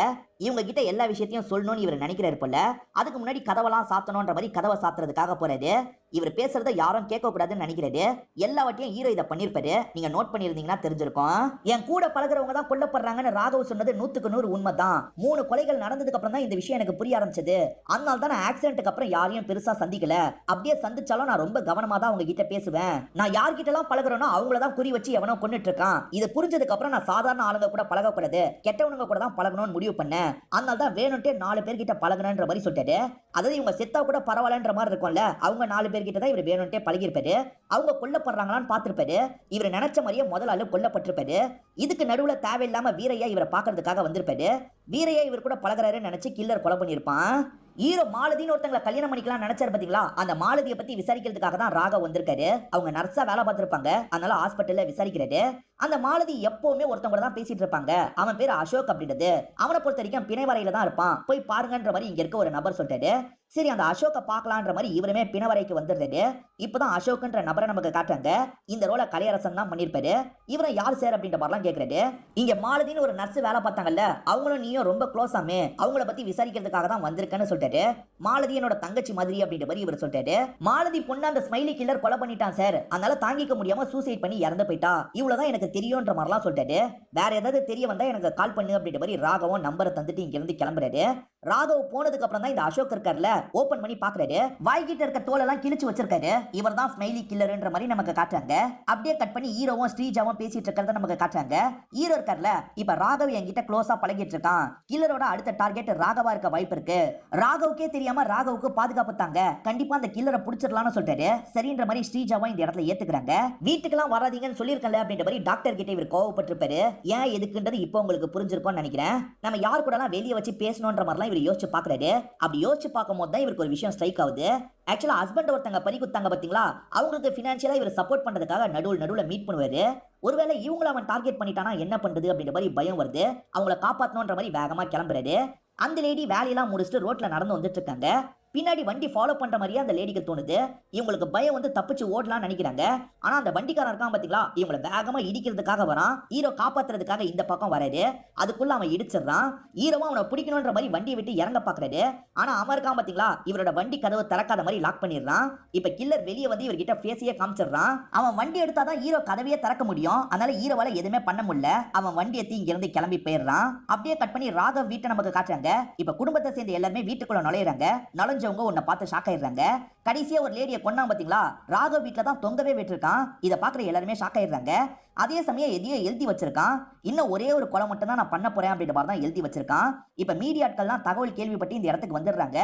இவங்க கிட்ட எல்லா விஷயத்தையும் சொல்லணும்னு இவர் நினைக்கிறாரு போல. அதுக்கு முன்னாடி கதவெல்லாம் சாத்தணும்ன்ற மாதிரி கதவை சாத்துறதுக்காக போறாரு. இவர் பேசுறத யாரும் கேட்க கூடாதுன்னு நினைக்கிறாரு. எல்லாவற்றையும் ஹீரோ இதை பண்ணிருப்பாரு. நீங்க நோட் பண்ணிருந்தீங்கன்னா தெரிஞ்சிருக்கும். என் கூட பழகுறவங்க தான் கொல்லப்படுறாங்கன்னு ராகவ் சொன்னது 100க்கு 100 உண்மைதான். 3 கொலைகள் நடந்ததுக்கு அப்புறம் தான் இந்த விஷயம் எனக்கு புரிய ஆரம்பிச்சது. அதனால தான் நான் ஆக்சிடென்ட்க்கு அப்புறம் யாரையும் பெருசா சந்திக்கல. அப்படியே சந்திச்சாலும் நான் ரொம்ப கவனமா தான் அவங்க கிட்ட பேசுவேன். நான் யார்கிட்ட எல்லாம் பழகுறேனோ அவங்கள தான் குறி வச்சு எவனோ கொன்னுட்டு இருக்கான். இது புரிஞ்சதுக்கு அப்புறம் நான் சாதாரண ஆளுங்க கூட பழகக்கூடாது, கெட்டவனுங்க கூட தான் பழகணும்னு முடிவு பண்ணேன். அதனால தான் வேணும்ட்டே 4 பேர்கிட்ட பழகுறேன்ற மாதிரி சொல்லிட்டாரு. அதாவது இவங்க செத்தா கூட பரவாயில்லன்ற மாதிரி இருக்கும்ல, அவங்க 4 பேர்கிட்ட தான் இவர் வேணும்ட்டே பழகிருப்பாரு. அவங்க கொல்லப்படுறாங்களான்னு பார்த்திருப்பாரு. இவர் நினைச்ச மாதிரியே முதல் ஆளு கொல்லப்பட்டிருப்பாரு. இதுக்கு நடுவுல தேவையில்லாம வீரையா இவரை பார்க்கறதுக்காக வந்திருப்பாரு. வீரையா இவர் கூட பழகுறாருன்னு நினைச்சு கில்லர் கொலை பண்ணியிருப்பான். ஹீரோ மாலதின்னு ஒருத்தங்களை கல்யாணம் பண்ணிக்கலாம் நினைச்சாரு பாத்தீங்களா, அந்த மாலதியை பத்தி விசாரிக்கிறதுக்காக தான் ராகவ் வந்திருக்காரு. அவங்க நர்ஸா வேலை பார்த்திருப்பாங்க, அதனால ஹாஸ்பிட்டல்ல விசாரிக்கிறாரு. அந்த மாலதி எப்பவுமே ஒருத்தவங்க தான் பேசிட்டு இருப்பாங்க. அவன் பேரு அசோக் அப்படின்றது. அவனை பொறுத்த வரைக்கும் பிணைவரையில தான் இருப்பான், போய் பாருங்கன்ற மாதிரி இங்க இருக்க ஒரு நபர் சொல்லிட்டாரு. சரி அந்த அசோக்கை பார்க்கலான்ற மாதிரி இவருமே பிணவரைக்கு வந்துடுறாரு. இப்பதான் அசோக்ன்ற நபரை நமக்கு காட்டுறாங்க. இந்த ரோல கலையரசன் தான் பண்ணிருப்பாரு. இவரை யார் சார் அப்படின்ற மாதிரிலாம் கேட்கறாரு. இங்க மாலதின்னு ஒரு நர்ஸ் வேலை பார்த்தாங்கல்ல, அவங்களும் நீயும் ரொம்ப க்ளோஸ் ஆமே, அவங்கள பத்தி விசாரிக்கிறதுக்காக தான் வந்திருக்கேன்னு சொல்லிட்டாரு. சொல்லிட்டாரு. மாலதி என்னோட தங்கச்சி மாதிரி அப்படின்ற மாதிரி இவர் சொல்லிட்டாரு. மாலதி பொண்ணு அந்த ஸ்மைலி கில்லர் கொலை பண்ணிட்டான் சார், அதனால தாங்கிக்க முடியாம சூசைட் பண்ணி இறந்து போயிட்டா, இவ்வளவுதான் எனக்கு தெரியும்ன்ற மாதிரிலாம் சொல்லிட்டாரு. வேற ஏதாவது தெரிய வந்தா எனக்கு கால் பண்ணு அப்படின்ற மாதிரி ராகவும் நம்பரை தந்துட்டு இங்க இருந்து கிளம்புறாரு. ராகவ் போனதுக்கு அப்புறம் தான் இந்த அசோக் இருக்கார்ல ஓபன் பண்ணி பாக்குறாரு. வாய்கிட்ட இருக்க தோலெல்லாம் கிழிச்சு வச்சிருக்காரு. இவர் தான் ஸ்மைலி கில்லர்ன்ற மாதிரி நமக்கு காட்டுறாங்க. அப்படியே கட் பண்ணி ஹீரோவும் ஸ்ரீஜாவும் பேசிட்டு இருக்கிறத நமக்கு காட்டுறாங்க. ஹீரோ இருக்கார்ல, இப்ப ராகவ் என்கிட்ட க்ளோஸா பழகிட்டு இருக்கான், கில்லரோட அடுத்த டார்கெட் ராகவா இருக்க வாய்ப்பு இருக்கு, ராகவுக்கே தெரியாம ராகவுக்கு பாதுகாப்பு தாங்க, கண்டிப்பா அந்த கில்லரை புடிச்சிடலாம்னு சொல்லிட்டாரு. சரின்ற மாதிரி ஸ்ரீஜாவும் இந்த இடத்துல ஏத்துக்கிறாங்க. வீட்டுக்கெல்லாம் வராதீங்கன்னு சொல்லியிருக்கல அப்படின்ற மாதிரி டாக்டர் கிட்ட இவர் கோவப்பட்டிருப்பாரு. ஏன் எதுக்குன்றது இப்போ உங்களுக்கு புரிஞ்சிருக்கும்னு நினைக்கிறேன். நம்ம யார் கூட எல்லாம் வெளியே வச்சு பேசணும்ன்ற மாதிரிலாம் இவர் யோசிச்சு பாக்குறாரு. அப்படி யோசிச்சு பார்க்கும்போது தான் இவருக்கு ஒரு விஷயம் ஸ்ட்ரைக் ஆகுது. ஆக்சுவலா ஹஸ்பண்ட் ஒருத்தங்க பறி குத்தாங்க பாத்தீங்களா, அவங்களுக்கு பினான்சியலா இவர் சப்போர்ட் பண்றதுக்காக நடுவுல மீட் பண்ணுவாரு. ஒருவேளை இவங்கள அவன் டார்கெட் பண்ணிட்டானா என்ன பண்றது அப்படின்ற மாதிரி பயம் வருது. அவங்கள காப்பாத்தணும்ன்ற மாதிரி வேகமா கிளம்புறாரு. அந்த லேடி வேலையெல்லாம் முடிச்சுட்டு ரோட்ல நடந்து வந்துட்டு இருக்காங்க. பின்னாடி வண்டி ஃபாலோ பண்ற மாதிரியே அந்த லேடிக்கு தோணுது. இவங்களுக்கு பயம் வந்து தப்பிச்சு ஓடலாம்னு நினைக்கிறாங்க. ஆனா அந்த வண்டிக்காரன் இருக்கான் பாத்தீங்களா, இவங்களை வேகமா இடிக்கிறதுக்காக வரான். ஹீரோ காப்பாத்துறதுக்காக இந்த பக்கம் வராரு. அதுக்குள்ள அவன் இடிச்சிடறான். ஹீரோவும் அவனை பிடிக்கணும்ன்ற மாதிரி வண்டியை விட்டு இறங்க பாக்குறாரு. ஆனா அவன் இருக்கான் பாத்தீங்களா, இவரோட வண்டி கதவு திறக்காத மாதிரி லாக் பண்ணிடுறான். இப்ப கில்லர் வெளியே வந்து இவர்கிட்ட பேசியே காமிச்சிடுறான். அவன் வண்டி எடுத்தாதான் ஹீரோ கதவையே திறக்க முடியும். அதனால ஹீரோவால எதுவுமே பண்ண முடியல. அவன் வண்டி எடுத்து இங்க இருந்து கிளம்பி போயிடுறான். அப்படியே கட் பண்ணி ராகவ் வீட்டை நமக்கு காட்டுறாங்க. இப்ப குடும்பத்தை சேர்ந்து எல்லாருமே வீட்டுக்குள்ள நுழையிறாங்க. நுழைஞ்சவங்க உன்னை பார்த்து ஷாக் ஆயிடுறாங்க. கடைசியா ஒரு லேடியை கொன்னா பாத்தீங்களா, ராகவ் வீட்டுல தான் தொங்கவே விட்டுருக்கான். இதை பாக்குற எல்லாருமே ஷாக் ஆயிடுறாங்க. அதே சமயம் எதையோ எழுதி வச்சிருக்கான். இன்னும் ஒரே ஒரு கொலை மட்டும் தான் நான் பண்ண போறேன் அப்படின்ற மாதிரி தான் எழுதி வச்சிருக்கான். இப்ப மீடியாட்கள்லாம் தகவல் கேள்விப்பட்டு இந்த இடத்துக்கு வந்துடுறாங்க.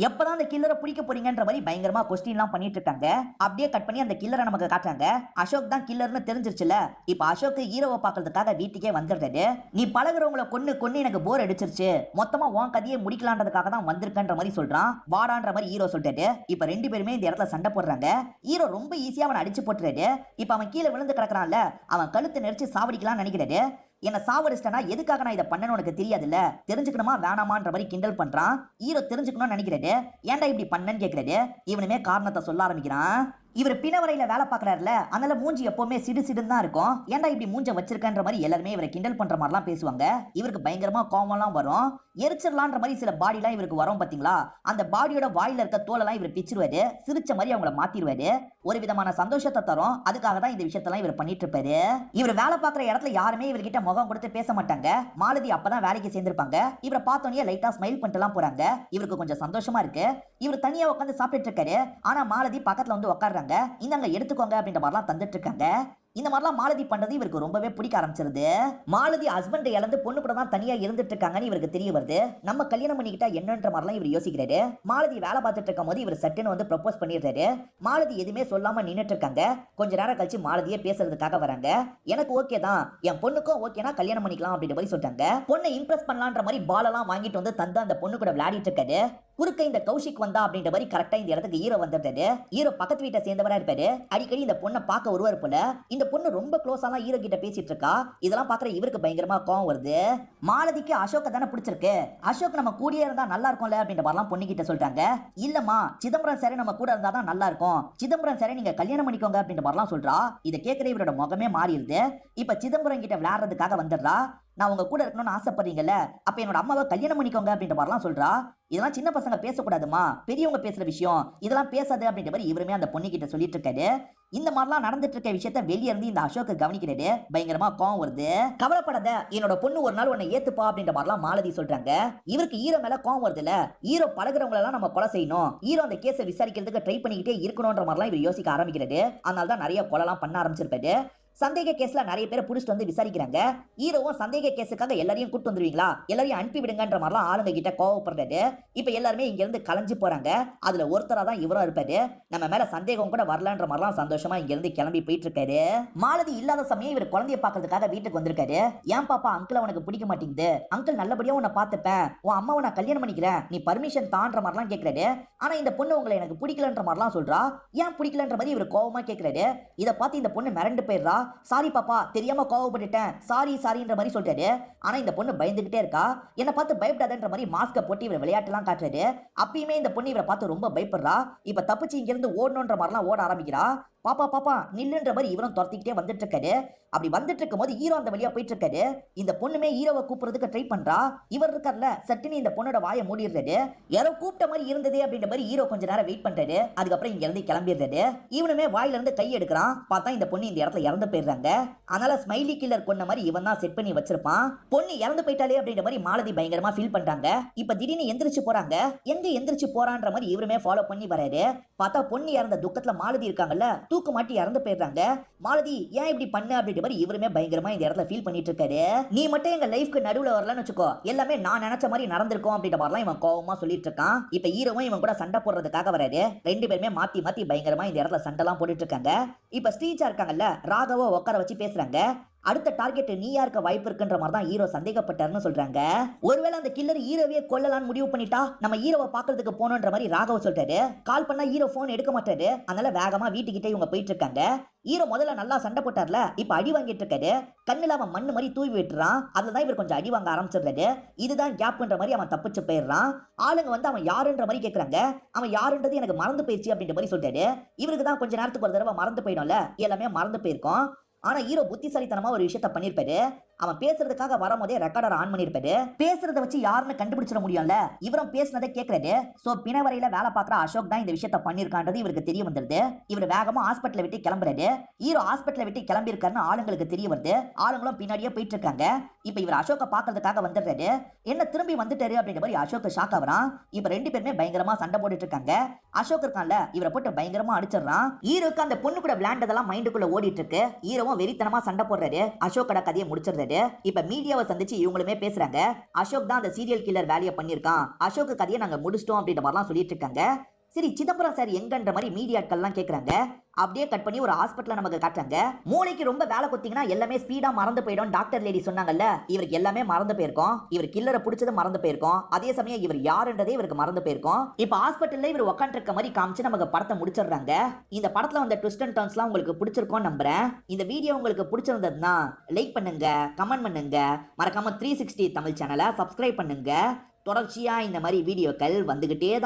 எப்பதான் அந்த கில்லரை பிடிக்க போறீங்கன்ற மாதிரி பயங்கரமா கொஸ்டின்லாம் பண்ணிட்டு இருக்காங்க. அப்படியே கட் பண்ணி அந்த கில்லரை நமக்கு காட்டுறாங்க. அசோக் தான் கில்லர்னு தெரிஞ்சிருச்சுல. இப்ப அசோக் ஹீரோவை பாக்குறதுக்காக வீட்டுக்கே வந்துடுறாரு. நீ பழகுறவங்களை கொன்னு எனக்கு போர் அடிச்சிருச்சு, மொத்தமா உன் கதையை முடிக்கலான்றதுக்காக தான் வந்திருக்கன்ற மாதிரி சொல்றான். வாடான்ற மாதிரி ஹீரோ சொல்லிட்டாரு. இப்ப ரெண்டு பேருமே இந்த இடத்துல சண்டை போடுறாங்க. ஹீரோ ரொம்ப ஈஸியா அவனை அடிச்சு போட்டுறாரு. இப்ப அவன் கீழே விழுந்து கிடக்குறான்ல, அவன் கழுத்தை நெரிச்சு சாவடிக்கலாம்னு நினைக்கிறாரு. என்ன சாவடிச்சிட்டனா எதுக்காக நான் இதை பண்ணணும் உனக்கு தெரியாதுல்ல, தெரிஞ்சுக்கணுமா வேணாமான்ற மாதிரி கிண்டல் பண்றான். ஹீரோ தெரிஞ்சுக்கணும்னு நினைக்கிறாரு. ஏன்டா இப்படி பண்ணன்னு கேட்கிறாரு. இவனுமே காரணத்தை சொல்ல ஆரம்பிக்கிறான். இவர் பிணவரையில வேலை பார்க்கறாருல, அதனால மூஞ்சி எப்பவுமே சிடுசிடுன்னு தான் இருக்கும். ஏன்டா இப்படி மூஞ்ச வச்சிருக்கன்ற மாதிரி எல்லாருமே இவரை கிண்டல் பண்ற மாதிரிலாம் பேசுவாங்க. இவருக்கு பயங்கரமா கோவம்லாம் வரும். எரிச்சிடலான்ற மாதிரி சில பாடிலாம் இவருக்கு வரும் பாத்தீங்களா, அந்த பாடியோட வாயில இருக்க தோலெல்லாம் இவர் பிச்சிருவாரு. சிரிச்ச மாதிரி அவங்கள மாத்திடுவாரு. ஒரு விதமான சந்தோஷத்தை தரும். அதுக்காக தான் இந்த விஷயத்தெல்லாம் இவர் பண்ணிட்டு இருப்பாரு. இவர் வேலை பார்க்குற இடத்துல யாருமே இவர்கிட்ட முகம் கொடுத்து பேச மாட்டாங்க. மாலதி அப்பதான் வேலைக்கு சேர்ந்திருப்பாங்க. இவரை பார்த்தோன்னே லைட்டா ஸ்மைல் பண்ணிட்டுலாம் போறாங்க. இவருக்கு கொஞ்சம் சந்தோஷமா இருக்கு. இவர் தனியா உட்காந்து சாப்பிட்டு இருக்காரு. ஆனா மாலதி பக்கத்துல வந்து உட்காடுறாங்க. இந்தாங்க எடுத்துக்கோங்க அப்படின்ற மாதிரிலாம் தந்துட்டு இருக்காங்க. இந்த மாதிரிலாம் மாலதி பண்றது இவருக்கு ரொம்பவே பிடிக்க ஆரம்பிச்சிருது. மாலதி ஹஸ்பண்டை இழந்து பொண்ணு கூட தான் தனியா இருந்துட்டு இருக்காங்கன்னு இவருக்கு தெரிய வருது. நம்ம கல்யாணம் பண்ணிக்கிட்டா என்னன்ற மாதிரிலாம் இவர் யோசிக்கிறாரு. மாலதி வேலை பார்த்துட்டு இருக்கும் போது இவர் சட்டுன்னு வந்து ப்ரப்போஸ் பண்ணிடுறாரு. மாலதி எதுவுமே சொல்லாம நின்னுட்டு இருக்காங்க. கொஞ்ச நேரம் கழிச்சு மாலதியே பேசுறதுக்காக வராங்க. எனக்கு ஓகே தான், என் பொண்ணுக்கும் ஓகேனா கல்யாணம் பண்ணிக்கலாம் அப்படின்ற மாதிரி சொல்றாங்க. பொண்ணை இம்ப்ரெஸ் பண்ணலான்ற மாதிரி பாலெல்லாம் வாங்கிட்டு வந்து தந்து அந்த பொண்ணு கூட விளையாடிட்டு இருக்காரு. குறுக்க இந்த கௌஷிக் வந்தா அப்படின்ற மாதிரி கரெக்டா இந்த இடத்துக்கு ஹீரோ வந்துட்டாரு. ஹீரோ பக்கத்து வீட்டை சேர்ந்தவரா இருப்பாரு. அடிக்கடி இந்த பொண்ணை பார்க்க வருவார் போல. இந்த பொண்ணு ரொம்ப க்ளோஸாலாம் ஹீரோ கிட்ட பேசிட்டு இருக்கா. இதெல்லாம் பாக்குற இவருக்கு பயங்கரமா கோவம் வருது. மாலதிக்கு அசோக்க தானே பிடிச்சிருக்கு, அசோக் நம்ம கூடயே இருந்தா நல்லா இருக்கும்ல அப்படின்ற மாதிரிலாம் பொண்ணு கிட்ட சொல்றாங்க. இல்லம்மா, சிதம்பரம் சார் நம்ம கூட இருந்தா தான் நல்லா இருக்கும், சிதம்பரம் சாரை நீங்க கல்யாணம் பண்ணிக்கோங்க அப்படின்ற மாதிரிலாம் சொல்றா. இதை கேட்கிற இவரோட முகமே மாறிடுது. இப்ப சிதம்பரம் கிட்ட விளையாடுறதுக்காக வந்துடுறா. நான் உங்க கூட இருக்கணும்னு ஆசைப்படுறீங்கல்ல, அப்ப என்னோட அம்மாவை கல்யாணம் பண்ணிக்கோங்க அப்படின்ற மாதிரிலாம் சொல்றா. இதெல்லாம் சின்ன பசங்க பேசக்கூடாதுமா, பெரியவங்க பேசுற விஷயம், இதெல்லாம் பேசாது அப்படின்ற மாதிரி இவருமே அந்த பொண்ணு கிட்ட சொல்லிட்டு இருக்காரு. இந்த மாதிரிலாம் நடந்துட்டு இருக்க விஷயத்த வெளியே இருந்து இந்த அசோக் கவனிக்கிறாரு. பயங்கரமா கோவம் வருது. கவலைப்படாத, என்னோட பொண்ணு ஒரு நாள் உன்னை ஏத்துப்பா அப்படின்ற மாதிரிலாம் மாலதி சொல்றாங்க. இவருக்கு ஹீரோ மேல கோவம் வருதுல. ஹீரோ பழகுறவங்க எல்லாம் நம்ம கொலை செய்யணும், ஹீரோ அந்த கேஸை விசாரிக்கிறதுக்கு ட்ரை பண்ணிக்கிட்டே இருக்கணும்ன்ற மாதிரிலாம் இவர் யோசிக்க ஆரம்பிக்கிறாரு. அதனால தான் நிறைய கொலைலாம் பண்ண ஆரம்பிச்சிருப்பாரு. சந்தேக கேஸ்ல நிறைய பேரை புடிச்சிட்டு வந்து விசாரிக்கிறாங்க. ஹீரோவும் சந்தேக கேஸுக்காக எல்லாரையும் கூட்டு வந்துருவீங்களா, எல்லாரையும் அனுப்பி விடுங்கன்ற மாதிரிலாம் ஆளுங்க கிட்ட கோவப்படுறாரு. இப்ப எல்லாருமே இங்க இருந்து கலைஞ்சு போறாங்க. அதுல ஒருத்தரா தான் இவரும் இருப்பாரு. நம்ம மேல சந்தேகம் கூட வரலன்ற மாதிரிலாம் சந்தோஷமா இங்க இருந்து கிளம்பி போயிட்டு இருக்காரு. மாலதி இல்லாத சமயம் இவர் குழந்தைய பாக்குறதுக்காக வீட்டுக்கு வந்திருக்காரு. ஏன் பாப்பா, அங்கிள் உனக்கு பிடிக்க மாட்டேங்குது, அங்கிள் நல்லபடியா உன்னை பார்த்துப்பேன், உன் அம்மாவை நான் கல்யாணம் பண்ணிக்கிறேன், நீ பர்மிஷன் தான்ற மாதிரிலாம் கேட்கிறாரு. ஆனா இந்த பொண்ணு உங்களை எனக்கு பிடிக்கலன்ற மாதிரிலாம் சொல்றா. ஏன் பிடிக்கலன்ற மாதிரி இவர் கோவமா கேட்கிறாரு. இதை பார்த்து இந்த பொண்ணு மிரண்டு போயிடுறா. சாரி பாப்பா, தெரியாம கோவப்பட்டுட்டேன், சாரின்ற மாதிரி சொல்றாரு. ஆனா இந்த பொண்ணு பயந்துகிட்டே இருக்கா. என்ன பார்த்து பயப்படாதன்ற மாதிரி மாஸ்க போட்டு இவர் விளையாட்டுலாம் காட்டுறாரு. அப்பயுமே இந்த பொண்ணு இவரை பார்த்து ரொம்ப பயப்படுறா. இப்ப தப்பிச்சு இங்க இருந்து ஓடணுன்ற மாதிரிலாம் ஓட ஆரம்பிக்கிறா. பாப்பா பாப்பா நில்லுன்ற மாதிரி இவரும் துரத்திக்கிட்டே வந்துட்டு இருக்காரு. அப்படி வந்துட்டு இருக்கும் போது ஹீரோ அந்த வழியா போயிட்டு இருக்காரு. இந்த பொண்ணுமே ஹீரோவை கூப்பிடுறதுக்கு ட்ரை பண்றா. இவர் இருக்கார்ல சட்டுன்னு இந்த பொண்ணோட வாயை மூடிடுறாரு. யாரோ கூப்பிட்ட மாதிரி இருந்ததே அப்படின்ற மாதிரி ஹீரோ கொஞ்ச நேரம் வெயிட் பண்றாரு. அதுக்கப்புறம் இங்க இருந்து கிளம்பிடுறாரு. இவனுமே வாயில இருந்து கை எடுக்கிறான். பார்த்தா இந்த பொண்ணு இந்த இடத்துல இறந்து போயிடுறாங்க. அதனால ஸ்மைலி கில்லர் கொன்ன மாதிரி இவன் தான் செட் பண்ணி வச்சிருப்பான். பொண்ணு இறந்து போயிட்டாலே அப்படின்ற மாதிரி மாலதி பயங்கரமா ஃபீல் பண்றாங்க. இப்ப திடீர்னு எந்திரிச்சு போறாங்க. எங்க எந்திரிச்சு போறான்ற மாதிரி இவருமே ஃபாலோ பண்ணி வராரு. பார்த்தா பொண்ணு இறந்த துக்கத்துல மாலதி இருக்காங்கல்ல தூக்கு மாட்டி இறந்து போயிடுறாங்க. மாலதி ஏன் இப்படி பண்ண அப்படின்ற மாதிரி இவருமே பயங்கரமா இந்த இடத்துல ஃபீல் பண்ணிட்டு இருக்காரு. நீ மட்டும் எங்க லைஃப்க்கு நடுவுல வரலன்னு வச்சுக்கோ, எல்லாமே நான் நினைச்ச மாதிரி நடந்திருக்கும் அப்படின்ற மாதிரிலாம் இவன் கோவமா சொல்லிட்டு இருக்கான். இப்ப ஹீரோவும் இவன் கூட சண்டை போடுறதுக்காக வராரு. ரெண்டு பேருமே மாத்தி மாத்தி பயங்கரமா இந்த இடத்துல சண்டை எல்லாம் போட்டுட்டு இருக்காங்க. இப்ப ஸ்ரீஜா இருக்காங்கல்ல ராகவ உட்கார வச்சு பேசுறாங்க. அடுத்த டார்கெட் நீயா இருக்க வாய்ப்பு இருக்குன்ற மாதிரி தான் ஹீரோ சந்தேகப்பட்டாருன்னு சொல்றாங்க. ஒருவேளை அந்த கில்லர் ஹீரோவே கொல்லலாம்னு முடிவு பண்ணிட்டா நம்ம ஹீரோவை பாக்குறதுக்கு போனோன்ற மாதிரி ராகவ சொல்றாரு. கால் பண்ணா ஹீரோ போன் எடுக்க மாட்டாரு. அதனால வேகமா வீட்டுக்கிட்டே இவங்க போயிட்டு இருக்காங்க. ஹீரோ முதல்ல நல்லா சண்டை போட்டார்ல, இப்ப அடி வாங்கிட்டு இருக்காரு. கண்ணுல அவன் மண்ணு மாதிரி தூவி விட்டுறான். அதுதான் இவர் கொஞ்சம் அடி வாங்க ஆரம்பிச்சிடுறாரு. இதுதான் கேப்ன்ற மாதிரி அவன் தப்பிச்சு போயிடுறான். ஆளுங்க வந்து அவன் யாருன்ற மாதிரி கேக்குறாங்க. அவன் யாருன்றது எனக்கு மறந்து போயிடுச்சு அப்படின்ற மாதிரி சொல்றாரு. இவருக்கு தான் கொஞ்ச நேரத்துக்கு ஒரு தடவை மறந்து போயிடும்ல, எல்லாமே மறந்து போயிருக்கும். ஆனா ஹீரோ புத்திசாலித்தனமா ஒரு விஷயத்த பண்ணிருப்பாரு. அவன் பேசுறதுக்காக வரும்போதே ரெக்கார்டர் ஆன் பண்ணிருப்பாரு. பேசுறத வச்சு யாருன்னு கண்டுபிடிச்சிட முடியும்ல. இவரும் பேசுனதை கேட்கறாரு. சோ பிணவரையில வேலை பார்க்குற அசோக் தான் இந்த விஷயத்த பண்ணிருக்கான்றது இவருக்கு தெரிய வந்துருது. இவர் வேகமா ஹாஸ்பிட்டலை விட்டு கிளம்புறாரு. ஹீரோ ஹாஸ்பிட்டலை விட்டு கிளம்பி இருக்காருன்னு ஆளுங்களுக்கு தெரிய வருது. ஆளுங்களும் பின்னாடியே போயிட்டு இருக்காங்க. இப்ப இவர் அசோக்க பாக்குறதுக்காக வந்துடுறாரு. என்ன திரும்பி வந்துட்டாரு அப்படின்ற மாதிரி அசோக் ஷாக் ஆகுறான். இப்ப ரெண்டு பேருமே பயங்கரமா சண்டை போட்டுட்டு இருக்காங்க. அசோக் இருக்கான்ல இவரை போட்டு பயங்கரமா அடிச்சிடறான். ஹீரோக்கு அந்த பொண்ணு கூட விளையாண்டதெல்லாம் மைண்டுக்குள்ள ஓடிட்டு இருக்கு. ஹீரோவும் வெறித்தனமா சண்டை போடுறாரு. அசோக்கோட கதையை முடிச்சிடுறாரு. இப்ப மீடியாவை சந்திச்சு இவங்களுமே பேசுறாங்க. அசோக் தான் அந்த சீரியல் கில்லர் வேலையை பண்ணிருக்கான். அசோக் கதையை நாங்க முடிச்சிட்டோம் அப்படின்ற மாதிரிலாம் சொல்லிட்டு இருக்காங்க. சரி சிதம்பரம் சார் எங்கன்ற மாதிரி மீடியாக்கள்லாம் கேட்கறாங்க. அப்படியே கட் பண்ணி ஒரு ஹாஸ்பிட்டல் நமக்கு காட்டுறாங்க. மூளைக்கு ரொம்ப வேலை கொடுத்தீங்கன்னா எல்லாமே ஸ்பீடா மறந்து போயிடும் டாக்டர் லேடி சொன்னாங்கல்ல. இவருக்கு எல்லாமே மறந்து போயிருக்கும். இவர் கில்லரை பிடிச்சது மறந்து போயிருக்கும். அதே சமயம் இவர் யாருன்றதே இவருக்கு மறந்து போயிருக்கும். இப்ப ஹாஸ்பிட்டல்ல இவர் உட்காந்து இருக்க மாதிரி காமிச்சு நமக்கு படத்தை முடிச்சிடுறாங்க. இந்த படத்துல வந்த ட்விஸ்ட் அண்ட் டர்ன்ஸ்லாம் உங்களுக்கு பிடிச்சிருக்கும் நம்புறேன். இந்த வீடியோ உங்களுக்கு பிடிச்சிருந்ததுன்னா லைக் பண்ணுங்க, கமெண்ட் பண்ணுங்க, மறக்காம 360 தமிழ் சேனலை சப்ஸ்கிரைப் பண்ணுங்க. தொடர்ச்சியா இந்த மாதிரி வீடியோக்கள் வந்துகிட்டே தான்